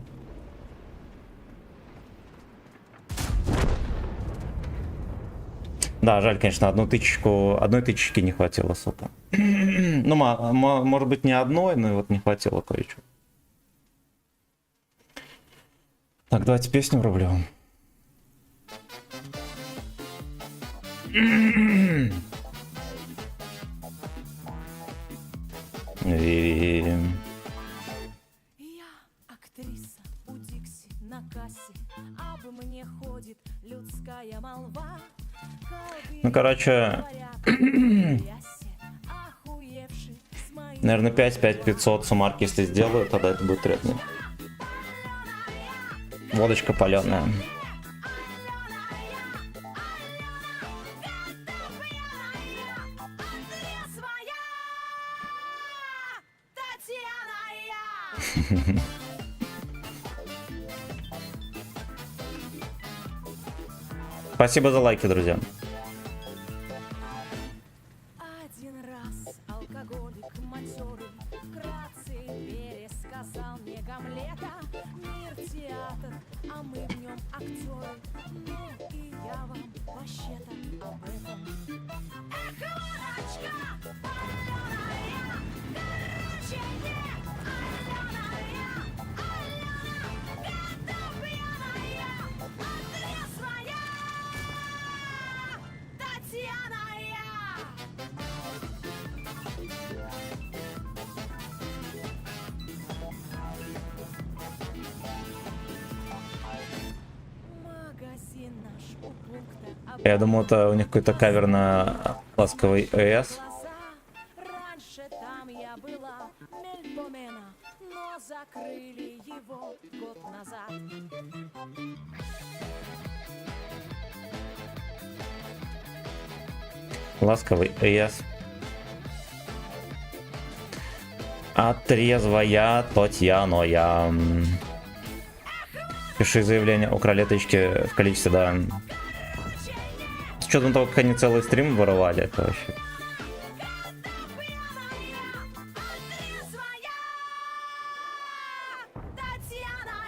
Да, жаль, конечно, одной тычечки не хватило, сука. Ну, может быть, не одной, но вот не хватило кое-что. Так, давайте песню врублю. Я актриса у Дикси на кассе, об мне ходит людская молва. Ну, короче, наверное, 5-500 суммарки, если сделаю, тогда это будет требно. Водочка паленая. Татьяна! Спасибо за лайки, друзья. Один раз алкоголик матерый вкратце пересказал мне Гамлета. Мир театр, а мы в нем актеры. Ну и я вам вообще-то об этом. Эх, Ларочка, Аленая, короче, Аленая, когда пьяная, отрезвая Татьяна я. Магазин наш у пункта Я думал, это у них какой-то кавер на ласковый ЭС. глаза. Раньше там я была Мельпомена, но закрыли его год назад. Ласковый ЭС. Отрезвая Татьяна я. Пиши заявление о кролеточке в количестве, да. С учетом того, как они целый стрим воровали, это вообще. Трезвая Татьяна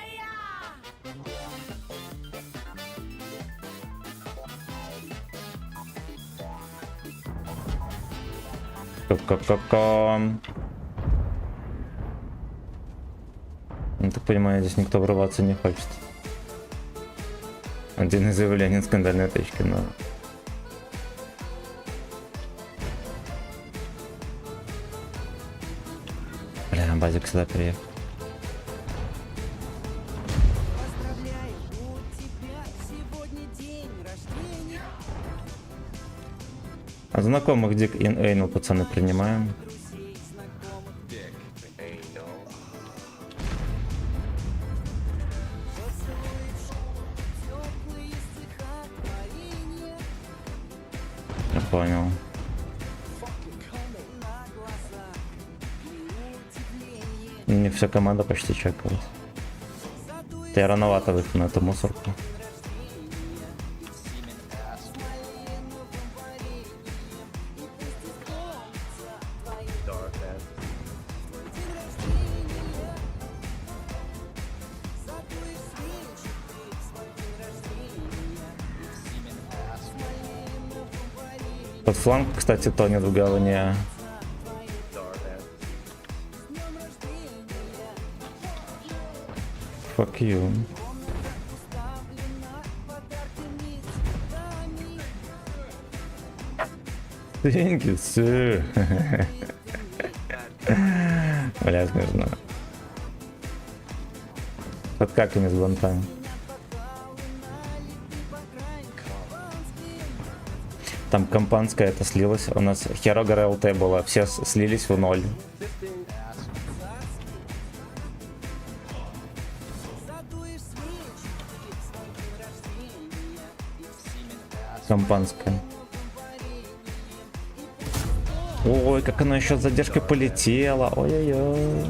я. Ка-ка-ка-ка. Я так понимаю, здесь никто врываться не хочет. Один из заявлений скандальной точки, но... Бля, базик сюда переехал. Поздравляю, у тебя сегодня день рождения. А знакомых Дик и Эйнл, пацаны, принимаем. Друзей, знакомых. Поцелуй в шею, теплые стихотворения Я понял. на глаза. И удивление. У них вся команда почти чекалась. Я рановато вышел на эту мусорку. Под фланг, кстати, тонет в говне. Fuck you. Thank you, sir. Бля, смешно. Под каками с бантами. Там компанская это слилась. У нас Херогара ЛТ была. Все слились в ноль. Компанская. Ой, как она еще с задержкой полетела. Ой-ой-ой.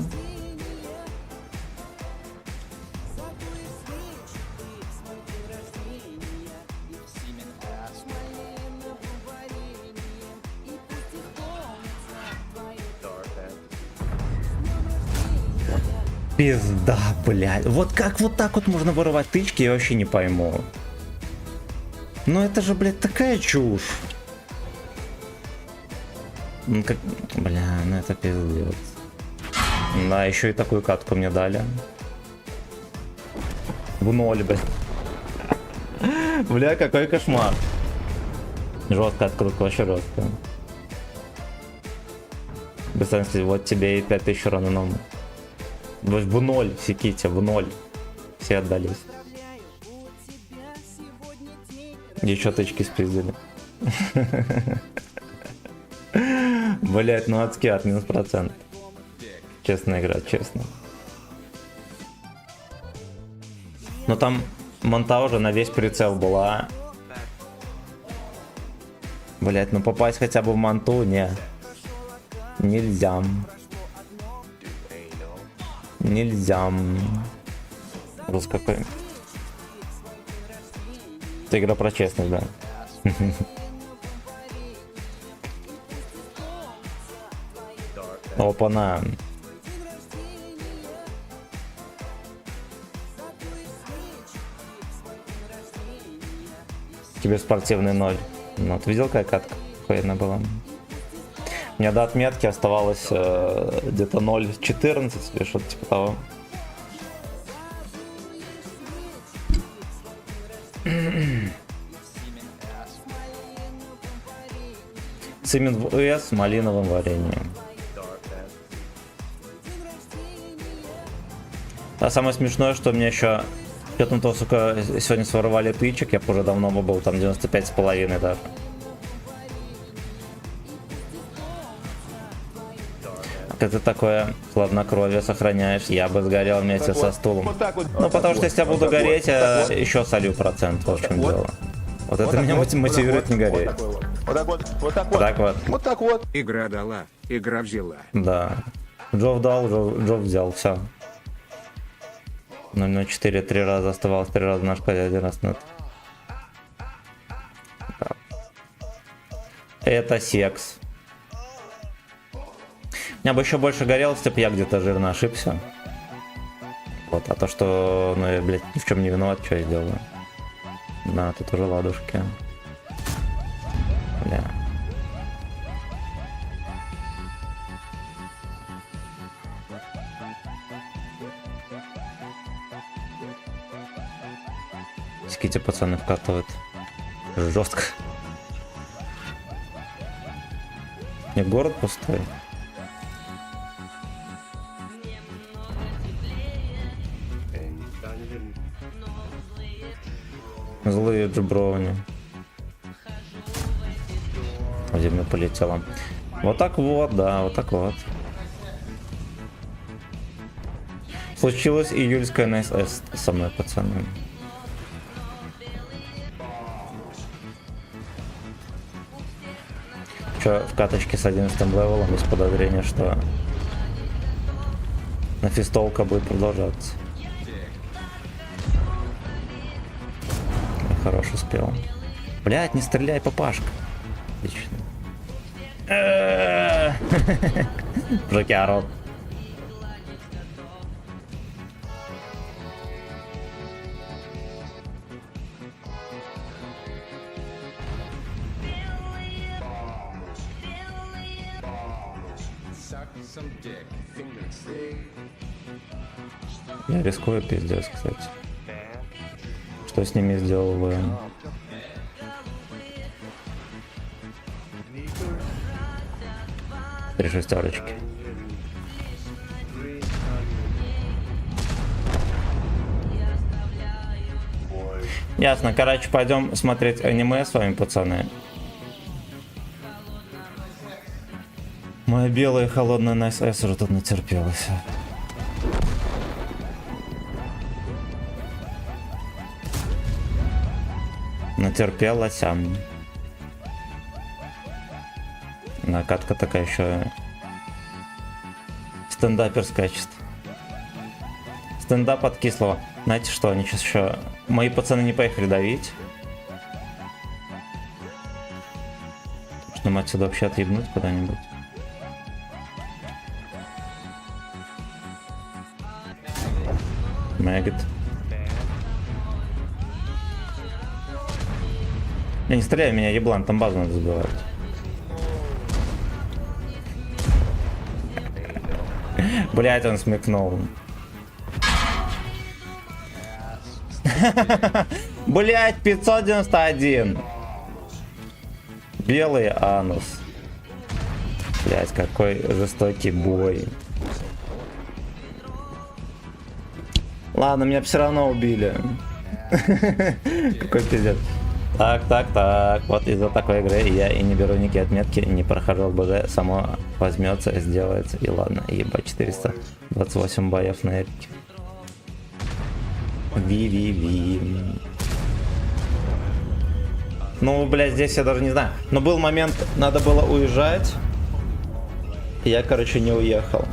Пизда, блядь. Вот как вот так вот можно воровать тычки, я вообще не пойму. Ну это же, блядь, такая чушь. Ну как... Бля, ну это пиздец. Да, еще и такую катку мне дали. В ноль, блядь. Бля, какой кошмар. Жестко открутка, вообще жестко. Без разницы, вот тебе и 5000 урона новому. В ноль, секите, в ноль. Все отдались. Еще тычки спиздили. Блять, ну адский от минус процент. Честно играть, честно. Но там монта уже на весь прицел была. Блять, ну попасть хотя бы в монту, не. Нельзя. Нельзя. Рус какой. Это игра про честность, да. Опа-на. Тебе спортивный 0. Ну, ты видел, какая катка? Охуенно была. У меня до отметки оставалось где-то 0.14 или что-то типа того. Симин в с малиновым вареньем. А самое смешное, что мне еще с учетом того, сука, сегодня своровали тычек, я бы уже давно бы был там 95,5 даже. Как ты такое хладнокровие сохраняешь? Я бы сгорел вместе со стулом. Ну, потому что если я буду гореть, я еще солю процент, вот в чем дело. Вот это меня мотивирует не гореть. Вот так вот, вот так Вот вот, так вот. вот так вот. Игра дала, игра взяла. Да. Джов дал, Джов взял, все. 0-0-4 3 раза оставалось, 3 раза на шкале, 1 раз нет. Это секс. У меня бы еще больше горело, если бы я где-то жирно ошибся. Вот, а то, что, ну, я, блядь, ни в чем не виноват, что я делаю. Да, тут уже ладушки. Бля. Ските пацаны вкатывают. Жестко. Не, город пустой. Злые джеброуни. Где мне полетело. Вот так вот, да, вот так вот. Случилось июльское на СС со мной, пацаны. Чё, в каточке с 11 левелом есть подозрение, что нафистолка будет продолжаться. Хорош успел. Блять, не стреляй, папашка. Отлично. Жокярот. Я рискую, пиздец, кстати. Что с ними сделал ВМ? Три шестерочки. Ясно, короче, пойдем смотреть аниме с вами, пацаны. Моя белая холодная на СС уже тут натерпелась. Натерпелась. Накатка такая еще стендаперская чисто. Стендап от кислого. Знаете что, они сейчас еще... Мои пацаны не поехали давить. Что нам отсюда вообще отъебнуть куда-нибудь. Мэггет. Я не стреляю, меня еблан, там базу надо забивать. Блять, он смекнул. Блять, 591. Белый анус. Блять, какой жестокий бой. Ладно, меня все равно убили. Какой пиздец. Так. Вот из-за такой игры я и не беру никакие отметки, не прохожу БД, само возьмется, сделается. И ладно, ебать, 428 боев на эпике. Ви. Ну, блядь, здесь я даже не знаю. Но был момент, надо было уезжать. И я, короче, не уехал.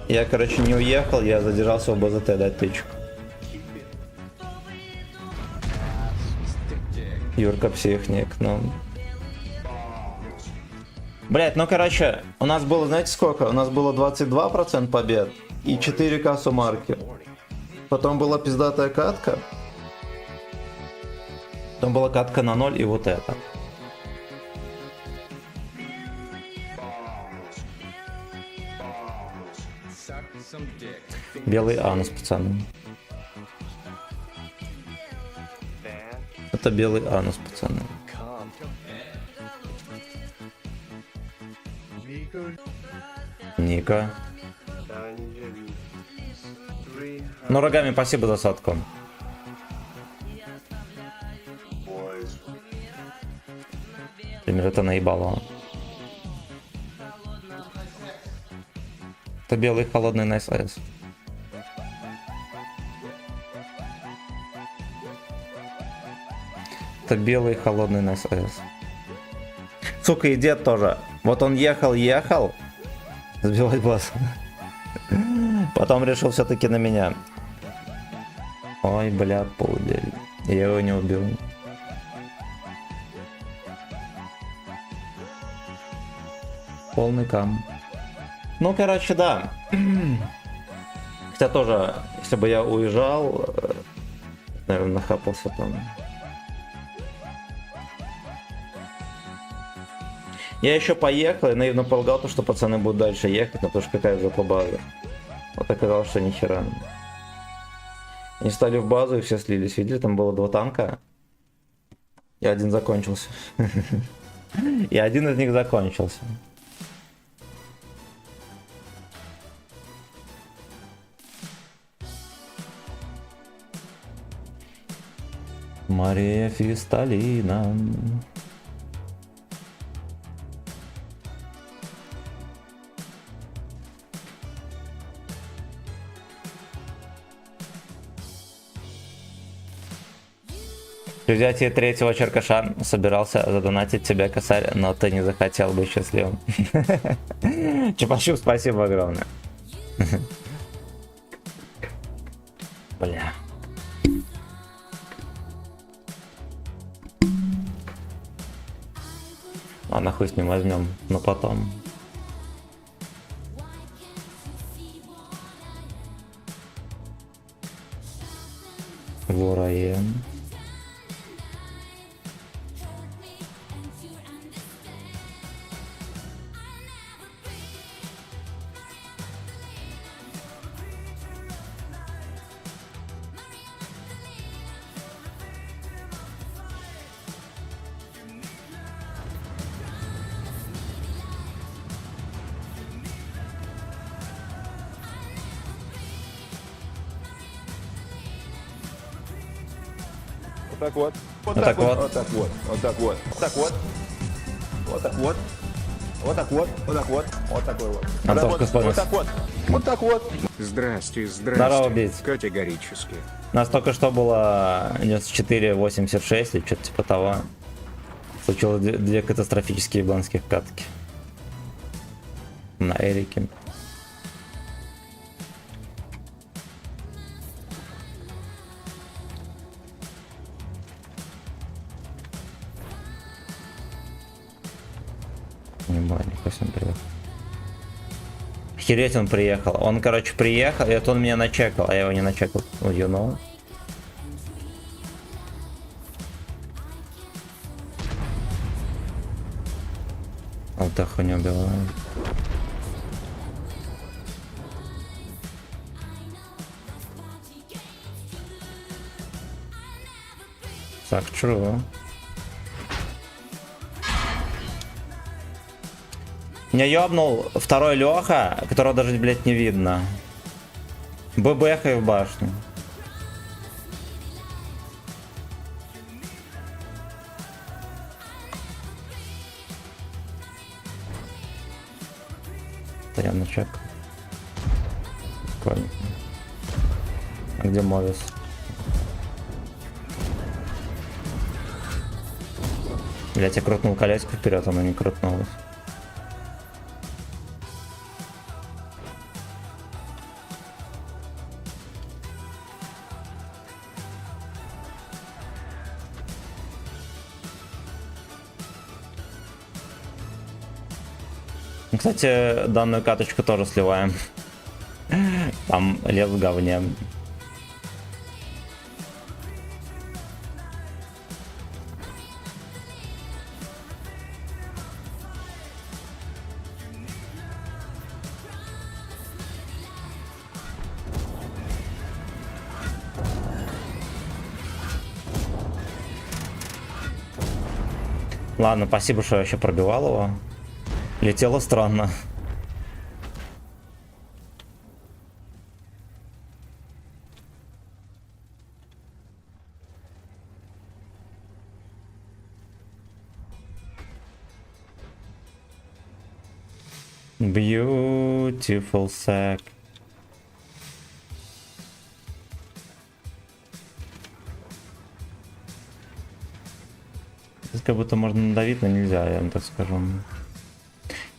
Я, короче, не уехал, я задержался в БЗТ дать тычку. Юрка психник, ну... Блять, ну короче, у нас было, знаете сколько? У нас было 22% побед и 4К суммарки. Потом была пиздатая катка. Потом была катка на 0 и вот это. Белый анус, пацаны. Это белый анус, пацаны. Ника. Ну, рогами спасибо за сотку. Пример, это наебало. Это белый холодный на САС. Это белый холодный на САС. Сука, и дед тоже. Вот он ехал. Сбивать бас. Потом решил все-таки на меня. Ой, бля, пудель. Я его не убил. Полный кам. Ну, короче, да. Хотя тоже, если бы я уезжал, наверное, нахапался там. Я еще поехал и наивно полагал, что пацаны будут дальше ехать, но потому что какая же по базе. Вот оказалось, что нихера. Они стали в базу и все слились. Видели, там было 2 танка. И один закончился. И один из них закончился. Мария Фисталина. При взятии 3-го черкаша собирался задонатить тебе, косарь, но ты не захотел быть счастливым. Чупачуп, спасибо огромное. Бля. Ладно, хуй с ним возьмем, но потом. Вораем. Вот так вот. Вот так вот. Вот так вот. Вот так вот. Вот так вот. Вот так вот. Вот так вот. Вот так вот. Вот такой вот. Антошка, Вот спасибо. так вот. Вот так вот. Здрасте, Здорово, здрасте. бить. Категорически. У нас только что было 94-86 или что-то типа того. Случилось 2 катастрофические бланских катки. На Эрике. Ебать, нихуя себе он приехал. Охереть, он приехал. Он, короче, приехал, и это он меня начекал, а я его не начекал. Oh, you know? Вот так хуйня убивает. Так, true. Меня ёбнул второй Леха, которого даже, блядь, не видно. ББХ в башню. Стоям на чек. Прикольно. А где Мовис? Блять, я крутнул колесико вперед, оно не крутнулось. Кстати, данную каточку тоже сливаем. Там лес в говне. Ладно, спасибо, что я еще пробивал его. Летело странно. Beautiful sack. Здесь как будто можно надавить, но нельзя, я вам так скажу.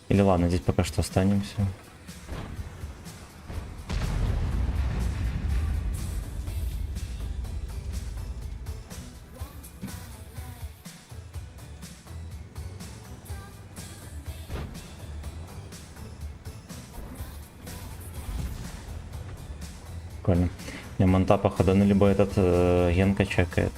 Или ладно, здесь пока что останемся. Прикольно. Не, Монта походу, ну либо этот Генка чекает.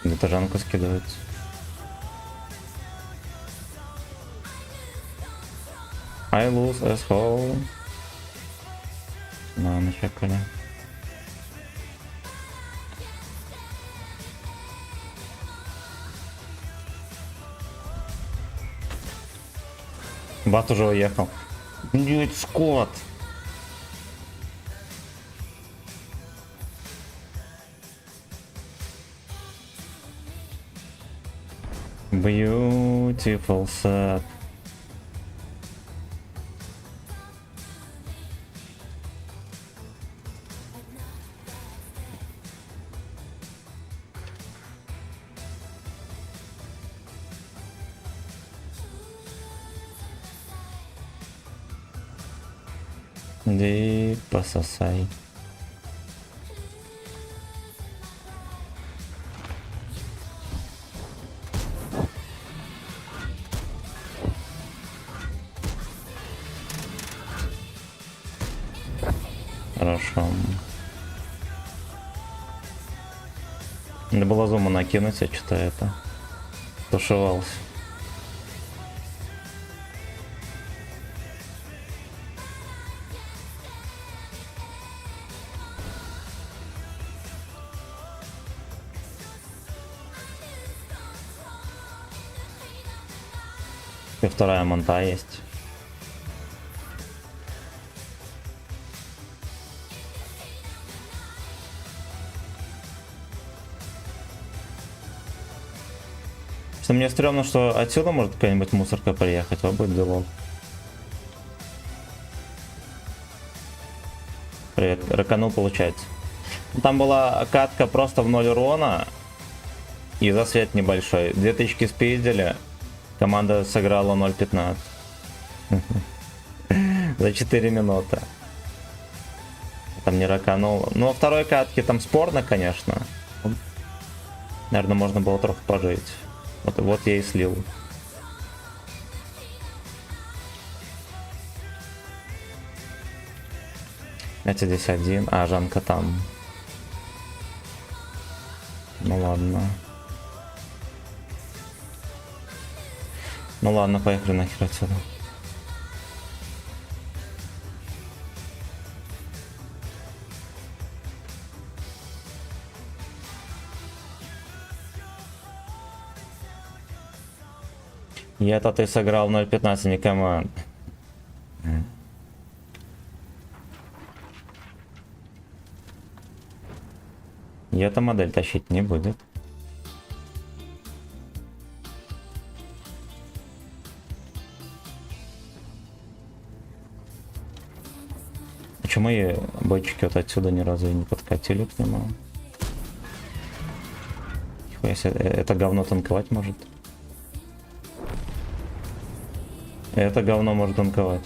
Где-то Жанку скидывается. I lose asshole. На, начекали. Бат уже уехал. Блять, скот. Beautiful set. Иди пососай. Хорошо. Надо было зуму накинуть, я что-то это тушевался. И вторая монта есть. Что мне стрёмно, что отсюда может какая-нибудь мусорка приехать, а будет дело. Привет, раканул получается. Там была катка просто в 0 урона и засвет небольшой. 2000 спиздили, команда сыграла 0.15. За 4 минуты. Там не раканул. Ну, во второй катке там спорно, конечно. Наверное, можно было трохи пожить. Вот я и слил. Это здесь один. А, Жанка там. Ну ладно. Ну ладно, поехали нахер отсюда. Я-то ты сыграл 0.15, не команд. Я-то модель тащить не будет. Почему и бойчики вот отсюда ни разу и не подкатили к нему? Нихуя себе, это говно танковать может. Это говно может танковать.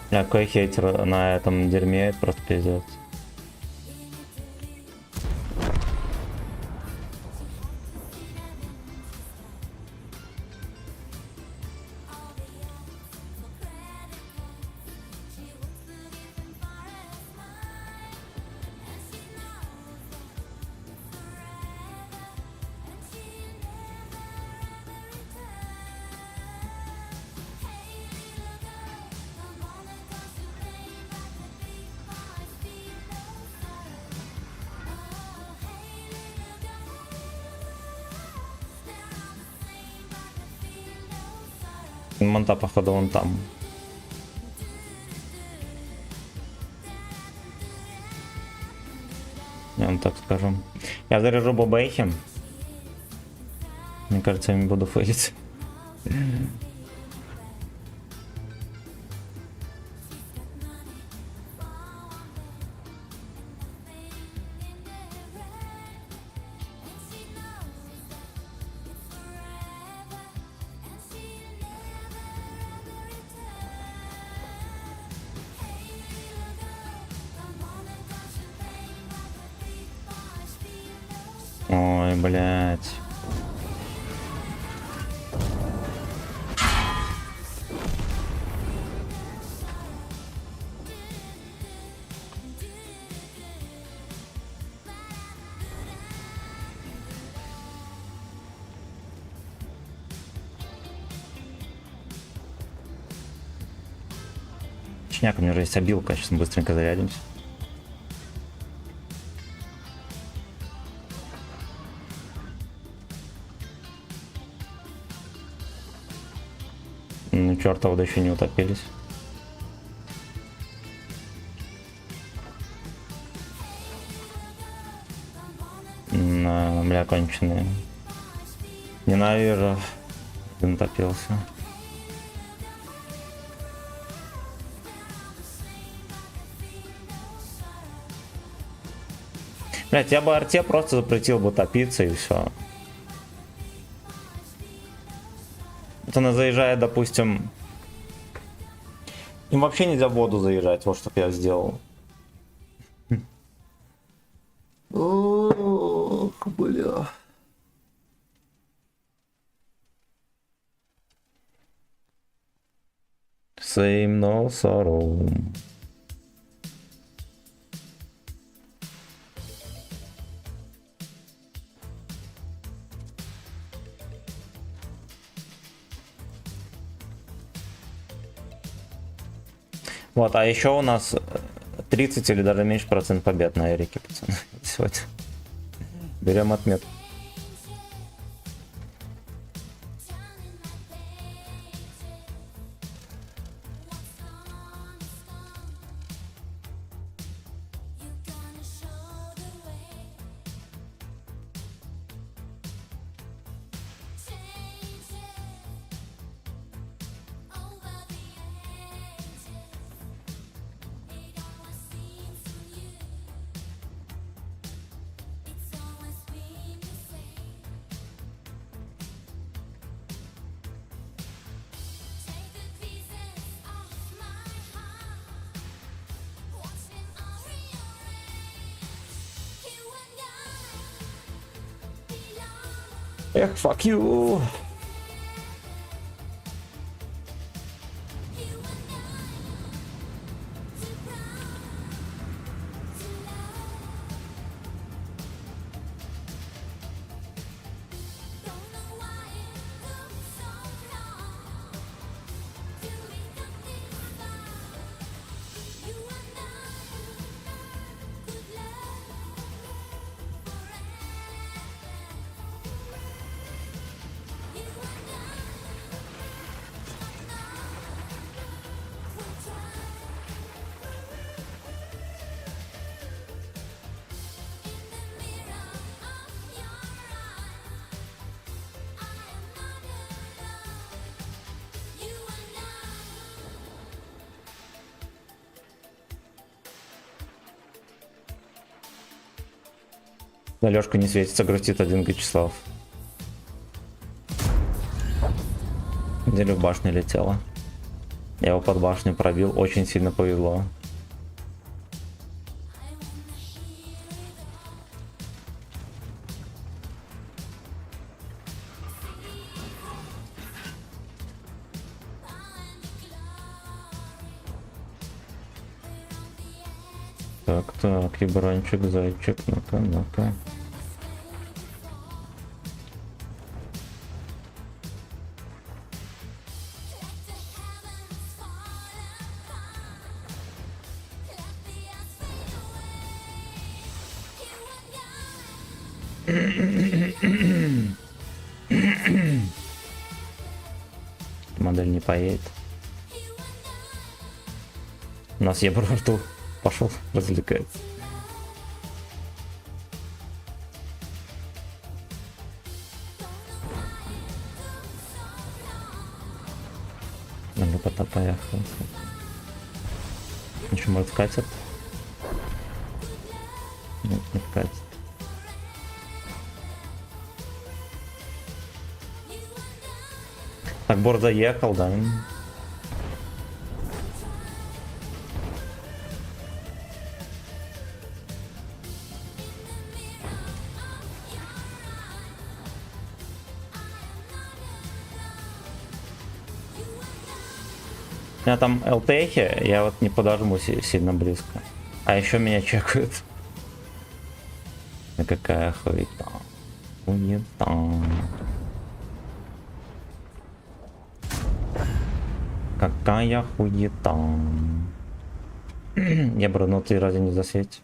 Какой хейтер на этом дерьме, это просто пиздец. Монта, походу, вон там. Я вам так скажу. Я заряжу бобейхи. Мне кажется, я не буду фейлить. Ой, блядь. Точняк, у меня уже есть обилка, сейчас мы быстренько зарядимся. Ну, чертова, да еще не утопились. Бля, конченые. Ненавижу. Ты натопился. Блять, я бы арте просто запретил бы топиться и все. Вот она заезжает, допустим. Им вообще нельзя в воду заезжать, вот что я сделал. Ох, бля. Same no sorrow. Вот, а еще у нас 30 или даже меньше процент побед на Эрике, пацаны, сегодня. Берем отметку. Эх, fuck you. Алёшка не светится, грустит один Вячеслав. Неделю в башню летела. Я его под башню пробил, очень сильно повезло. Так, ебранчик, зайчик, ну-ка, ну-ка. Модель не поедет. У нас Ебр во рту пошел развлекается. Кота поехал. Еще может катит? Нет, не катит. Так, Бор заехал, да. У меня там ЛТХи, я вот не подожму сильно близко. А еще меня чекают. Да какая хуета. Хуета. Какая хуета. Я бы, ну ты разве не засветь?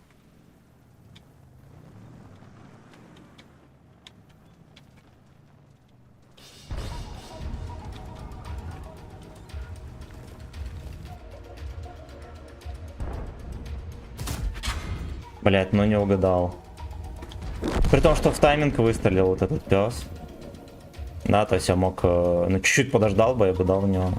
Блять, ну не угадал. При том, что в тайминг выстрелил вот этот пес. Да, то есть я мог... Ну, чуть-чуть подождал бы, я бы дал в него.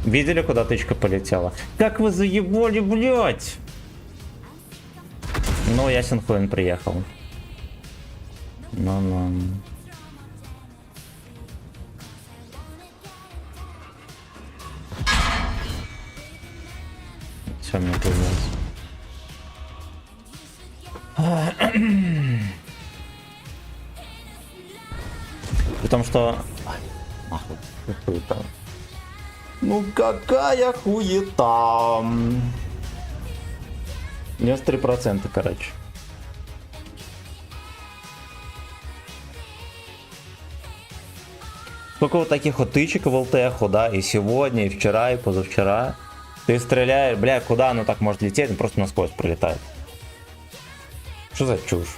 Видели, куда тычка полетела? Как вы заебали, блять! Ну, ясен хуен приехал. Ну. Все, мне повезло. При том, что... Нахуй, хуета. Ну какая хуета. 93%, короче. Сколько вот таких вот тычек в ЛТХу, да, и сегодня, и вчера, и позавчера. Ты стреляешь, бля, куда оно так может лететь? Он просто насквозь пролетает. Что за чушь?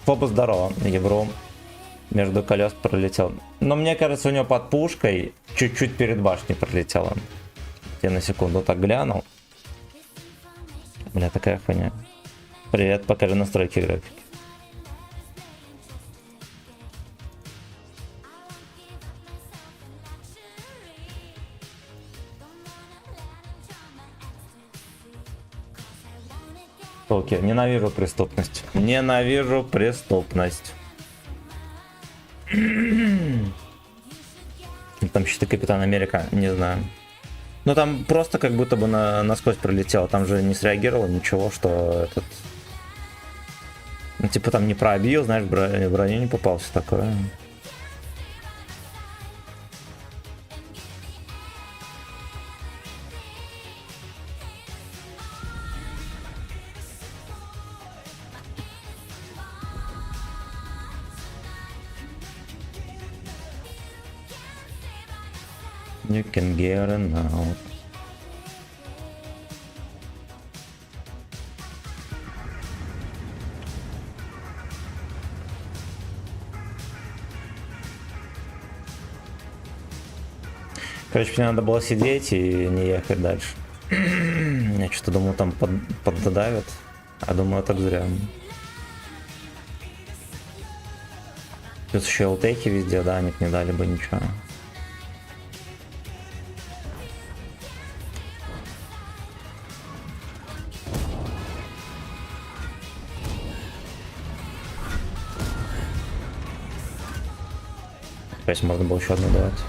Фоба здорово, Евро между колес пролетел. Но мне кажется, у него под пушкой чуть-чуть перед башней пролетело. Я на секунду так глянул. Бля, такая хуйня. Привет, покажи настройки графики. Окей, ненавижу преступность. Ненавижу преступность. Там щиты Капитан Америка, не знаю. Ну там просто как будто бы насквозь пролетело. Там же не среагировало ничего, что этот... Ну типа там не пробил, знаешь, броню не попался, такое. You can get it now. Короче, мне надо было сидеть и не ехать дальше. Я что-то думал, там поддавят, а думаю, так зря. Плюс еще ЛТХи везде, да, они б не дали бы ничего. То есть можно было еще одну давать.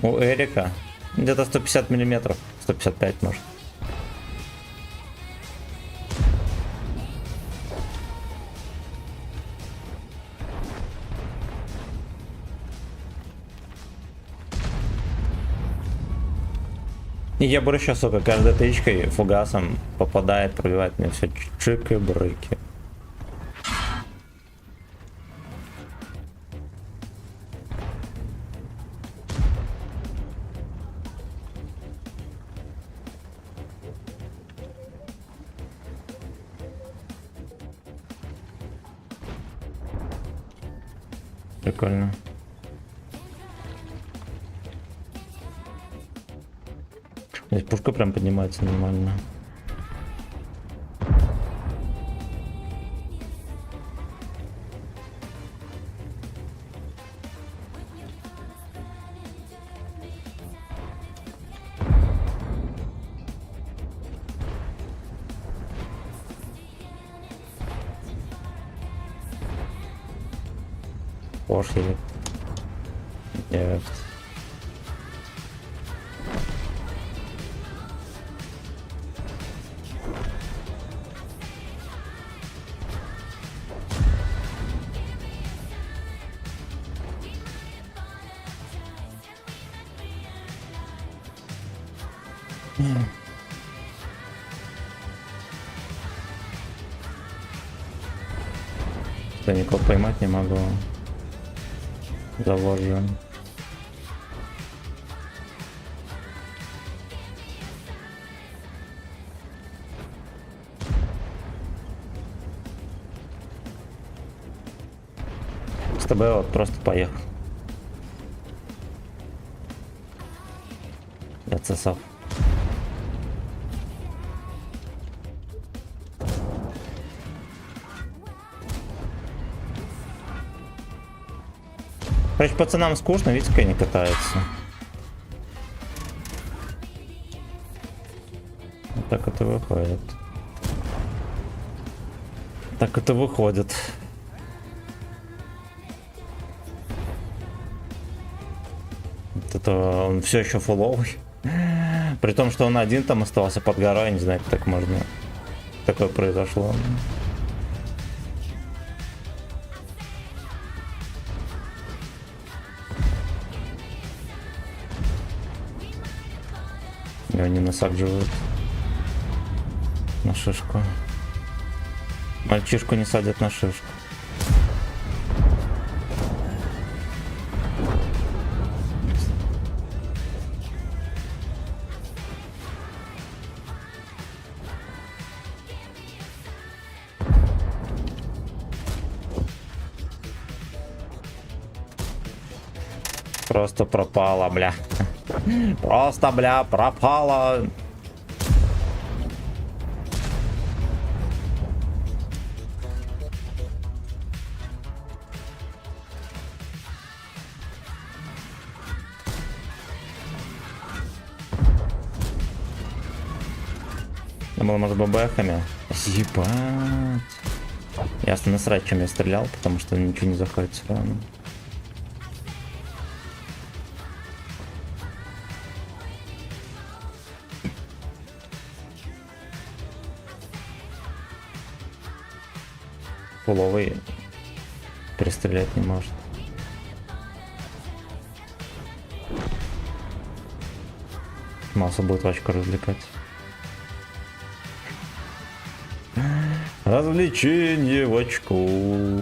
У Эрика где-то 150 миллиметров, 155 может. И я брыщу, сука, каждой тычкой, фугасом попадает, пробивает мне все чики-брыки. Прикольно. Здесь пушка прям поднимается нормально. Пошли. Нет. Да никого поймать не могу. Завожен. С тобой вот просто поехал. Отсосав. Короче, пацанам скучно, видите, как они катаются. Вот так это выходит. Так это выходит. Вот это он все еще фуловый. При том, что он один там оставался под горой, я не знаю, как так можно. Такое произошло. Его не насаживают на шишку. Мальчишку не садят на шишку. Просто пропала, бля. Просто, бля, пропала. Думал, может, бабахами. Ебать. Ясно, насрать, чем я стрелял, потому что ничего не заходит все равно. Пуловый перестрелять не может. Масса будет в очко развлекать. Развлечение в очку.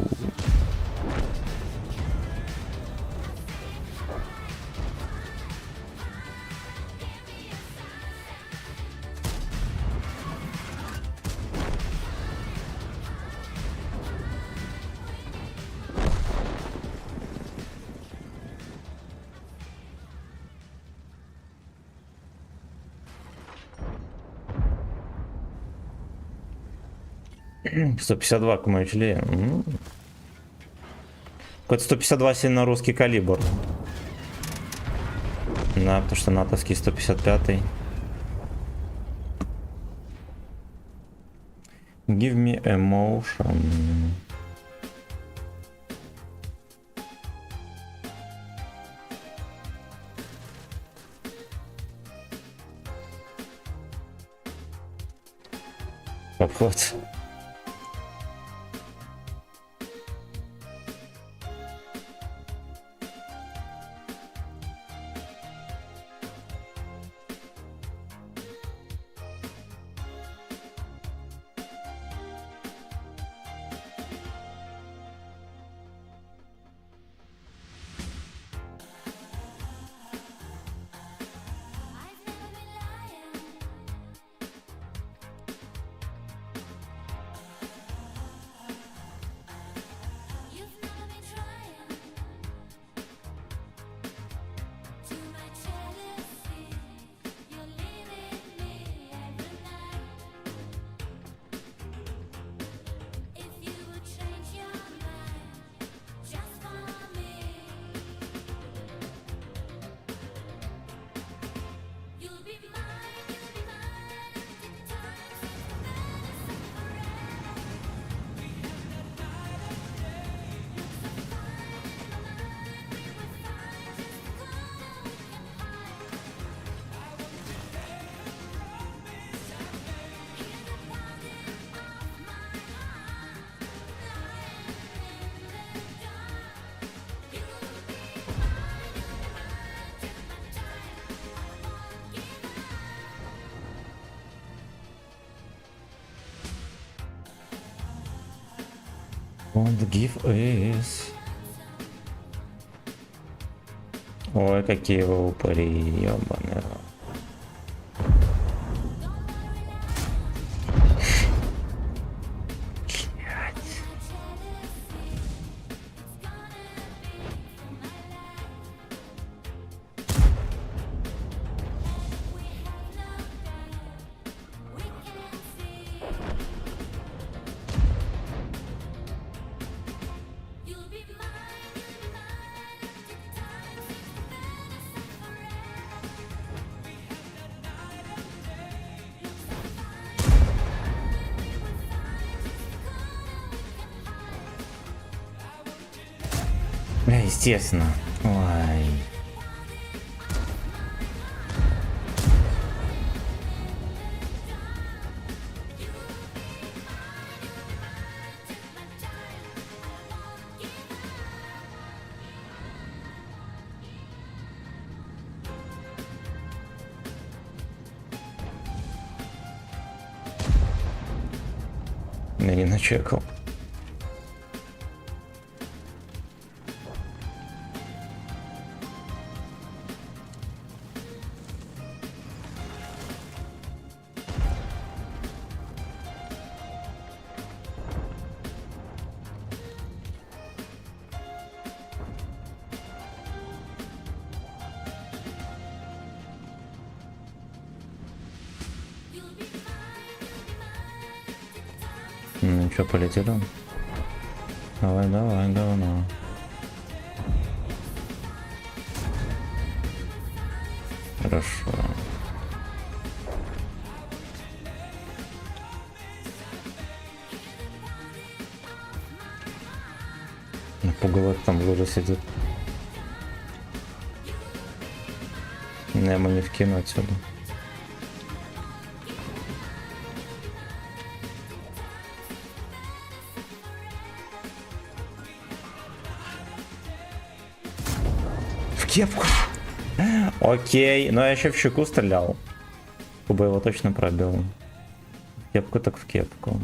152 к моему члену. Какой-то 152 сильно русский калибр. Да, потому что натовский 155. Give me emotion. Обход. Won't give is. Ой, какие вы упыри, ёбаный рот. Бля, естественно. Ой. Я не начекал. Ну что, полетели? Давай, давай, говно. Хорошо. Пугало там в луже сидит. Я ему не вкину отсюда. В кепку. Окей, но я еще в щеку стрелял. Куба его точно пробил. В кепку так в кепку.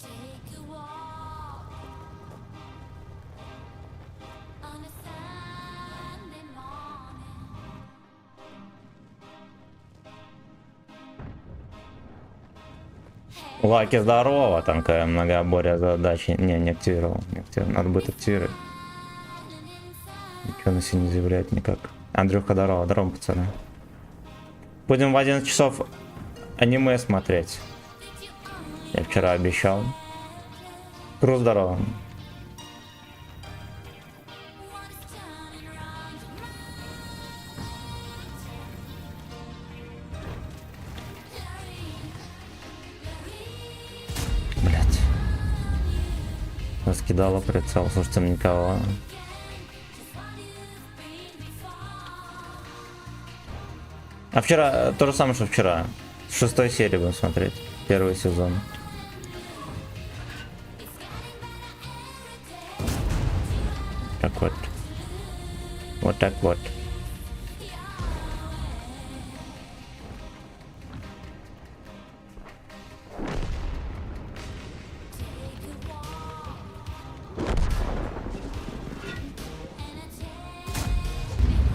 Take a walk on a Sunday morning. Лаки, здорово, там какая многоборья задачи. Не активировал, не активировал. Надо будет активировать. Ничего на себя не заявляет никак. Андрюха, здорово, здорово, пацаны. Будем в 11 часов аниме смотреть. Я вчера обещал. Кру, здорово. Блять. Раскидала прицел, слушайте, никого. А вчера, то же самое, что вчера. С 6 серии будем смотреть. Первый сезон. Так вот. Вот так вот.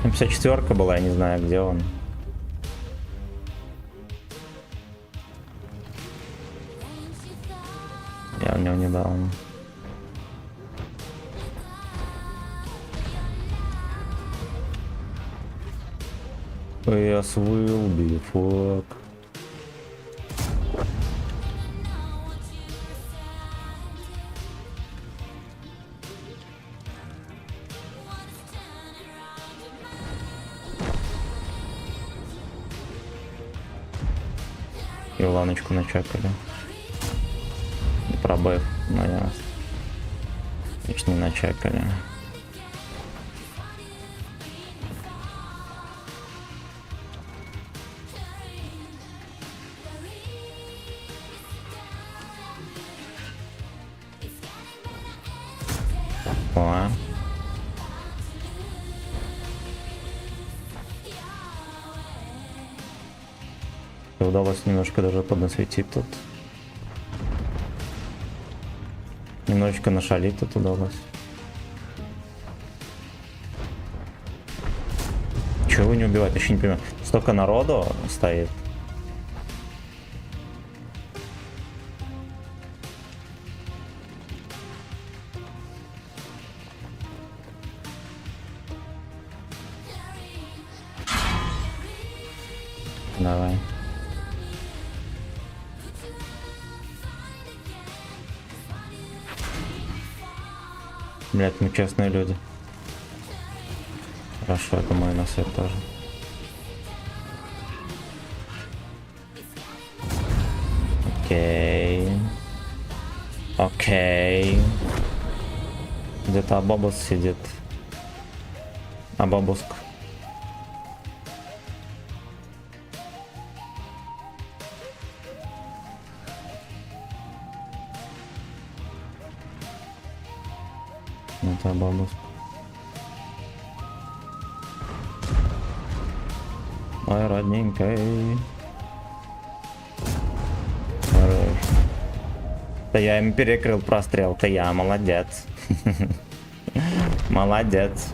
М54 была, я не знаю, где он. Я у него не дал. Yes, will be fuck. И ланочку начекали. Пробыв на нас. Точно не начекали. О. И удалось немножко даже поднасветить тут. Немножечко нашалить тут удалось. Чего вы не убиваете? Еще не понимаю. Столько народу стоит. Давай. Блять, мы честные люди. Хорошо, это мой насвет тоже. Окей. Окей. Где-то Абабус сидит. Абабуск. Это Абабуск. Ой, родненький. Хорош. Да я им перекрыл прострел-то, я молодец. Молодец.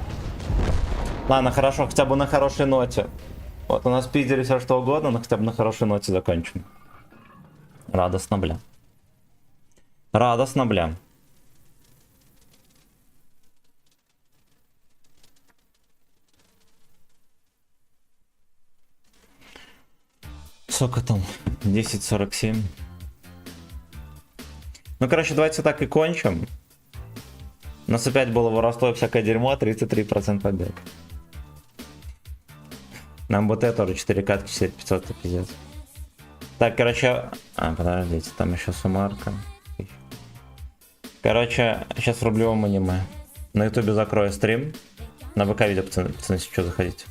Ладно, хорошо, хотя бы на хорошей ноте. Вот у нас в Питере все что угодно, но хотя бы на хорошей ноте закончим. Радостно, бля. Радостно, бля. Сколько там? 10:47. Ну, короче, давайте так и кончим. У нас опять было воровство и всякое дерьмо, 33% побед. Нам БТ тоже 4 катки, 4500, это пиздец. Так, короче... А, подождите, там еще суммарка. Короче, сейчас в рублевом аниме. На ютубе закрою стрим. На ВК видео, пацаны, если что, заходите.